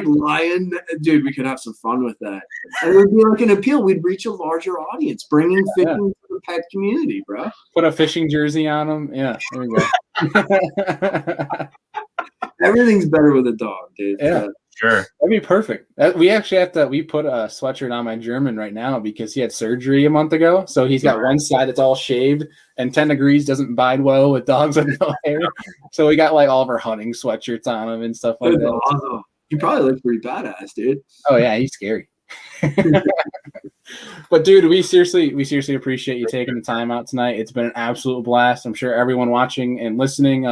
Lion, dude. We could have some fun with that. And it would be an appeal. We'd reach a larger audience, bringing fishing to the pet community, bro. Put a fishing jersey on them. Yeah, there we go. Everything's better with a dog, dude. Yeah, sure. That'd be perfect. We actually we put a sweatshirt on my German right now because he had surgery a month ago. So he's got one side that's all shaved, and 10 degrees doesn't bide well with dogs with no hair. So we got all of our hunting sweatshirts on him and stuff like that. Awesome. He probably looks pretty badass, dude. Oh yeah, he's scary. But dude, we seriously appreciate you taking the time out tonight. It's been an absolute blast. I'm sure everyone watching and listening,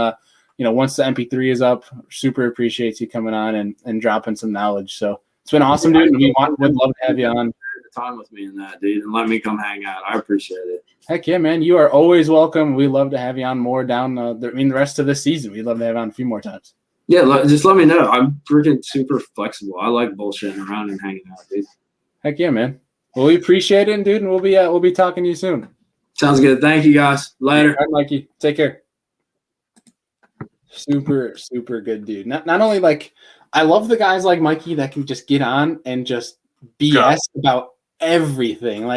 once the MP3 is up, super appreciates you coming on and dropping some knowledge. So it's been awesome, dude. And would love to have you on. Time with me in that, dude, and let me come hang out. I appreciate it. Heck yeah, man. You are always welcome. We love to have you on more down the rest of the season. We'd love to have you on a few more times. Yeah, just let me know. I'm freaking super flexible. I like bullshitting around and hanging out, dude. Heck yeah, man. Well, we appreciate it, dude, and we'll be talking to you soon. Sounds good. Thank you, guys. Later. All right, Mikey. Take care. Super, super good dude. Not only I love the guys like Mikey that can just get on and just BS about everything.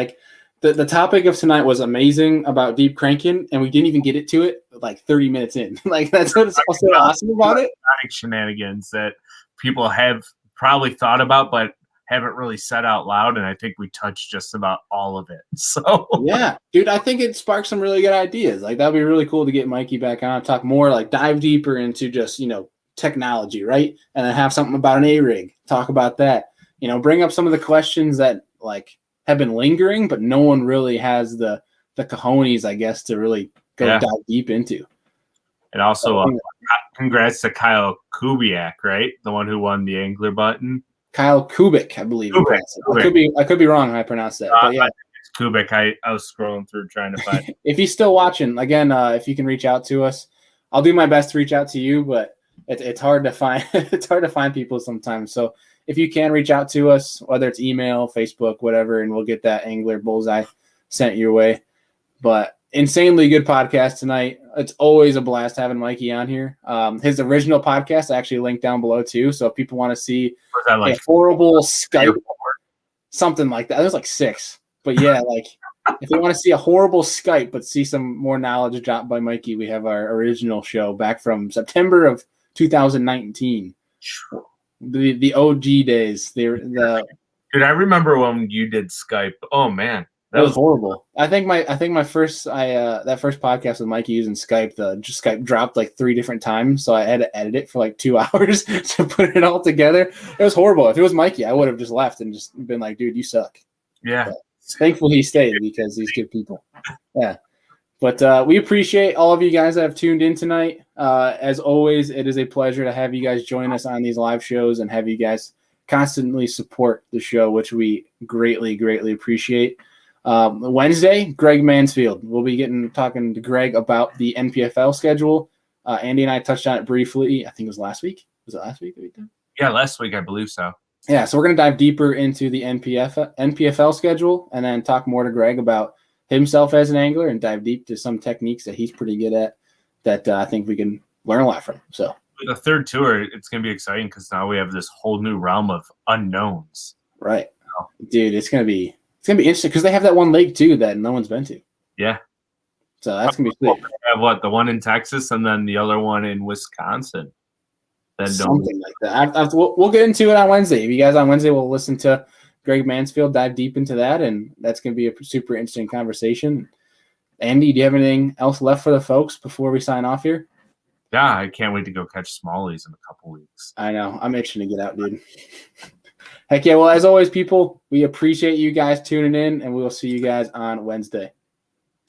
The topic of tonight was amazing about deep cranking, and we didn't even get it to it 30 minutes in. That's what's so awesome about it. Shenanigans that people have probably thought about, but haven't really said out loud. And I think we touched just about all of it. So yeah, dude, I think it sparked some really good ideas. Like that'd be really cool to get Mikey back on, talk more, like dive deeper into just, technology, right? And then have something about an A-rig, talk about that, bring up some of the questions that like have been lingering, but no one really has the cojones, I guess, to really go dive deep into. And also, congrats to Kyle Kubiak, right? The one who won the angler button. Kyle Kubik, I believe. Kubik. I could be wrong how I pronounce that. But yeah. It's Kubik. I was scrolling through trying to find. If he's still watching, again, if you can reach out to us, I'll do my best to reach out to you, but it's hard to find. It's hard to find people sometimes. So if you can reach out to us, whether it's email, Facebook, whatever, and we'll get that angler bullseye sent your way. But insanely good podcast tonight. It's always a blast having Mikey on here. His original podcast I actually linked down below too. So if people want to see a horrible Skype, something like that, there's like 6. But yeah, like if they want to see a horrible Skype but see some more knowledge dropped by Mikey, we have our original show back from September of 2019. The OG days. Dude, I remember when you did Skype. Oh man. That was horrible. I think my first that first podcast with Mikey using Skype, Skype dropped like 3 different times, so I had to edit it for like 2 hours to put it all together. It was horrible. If it was Mikey, I would have just left and just been like, dude, you suck. Yeah. But thankfully he stayed because he's good people. Yeah. But we appreciate all of you guys that have tuned in tonight. As always, it is a pleasure to have you guys join us on these live shows and have you guys constantly support the show, which we greatly, greatly appreciate. Wednesday, Greg Mansfield. We'll be talking to Greg about the NPFL schedule. Andy and I touched on it briefly. I think it was last week. Was it last week that we did? Yeah, last week I believe so. Yeah, so we're going to dive deeper into the NPFL schedule and then talk more to Greg about himself as an angler and dive deep to some techniques that he's pretty good at that I think we can learn a lot from. So the third tour, it's going to be exciting because now we have this whole new realm of unknowns. Right. Dude, it's going to be interesting because they have that one lake too that no one's been to. Yeah. So that's going to be sweet. We have the one in Texas and then the other one in Wisconsin. Something like that. We'll get into it on Wednesday. If you guys on Wednesday will listen to Greg Mansfield dive deep into that, and that's going to be a super interesting conversation. Andy, do you have anything else left for the folks before we sign off here? Yeah, I can't wait to go catch smallies in a couple weeks. I know. I'm itching to get out, dude. Heck yeah. Well, as always, people, we appreciate you guys tuning in, and we will see you guys on Wednesday.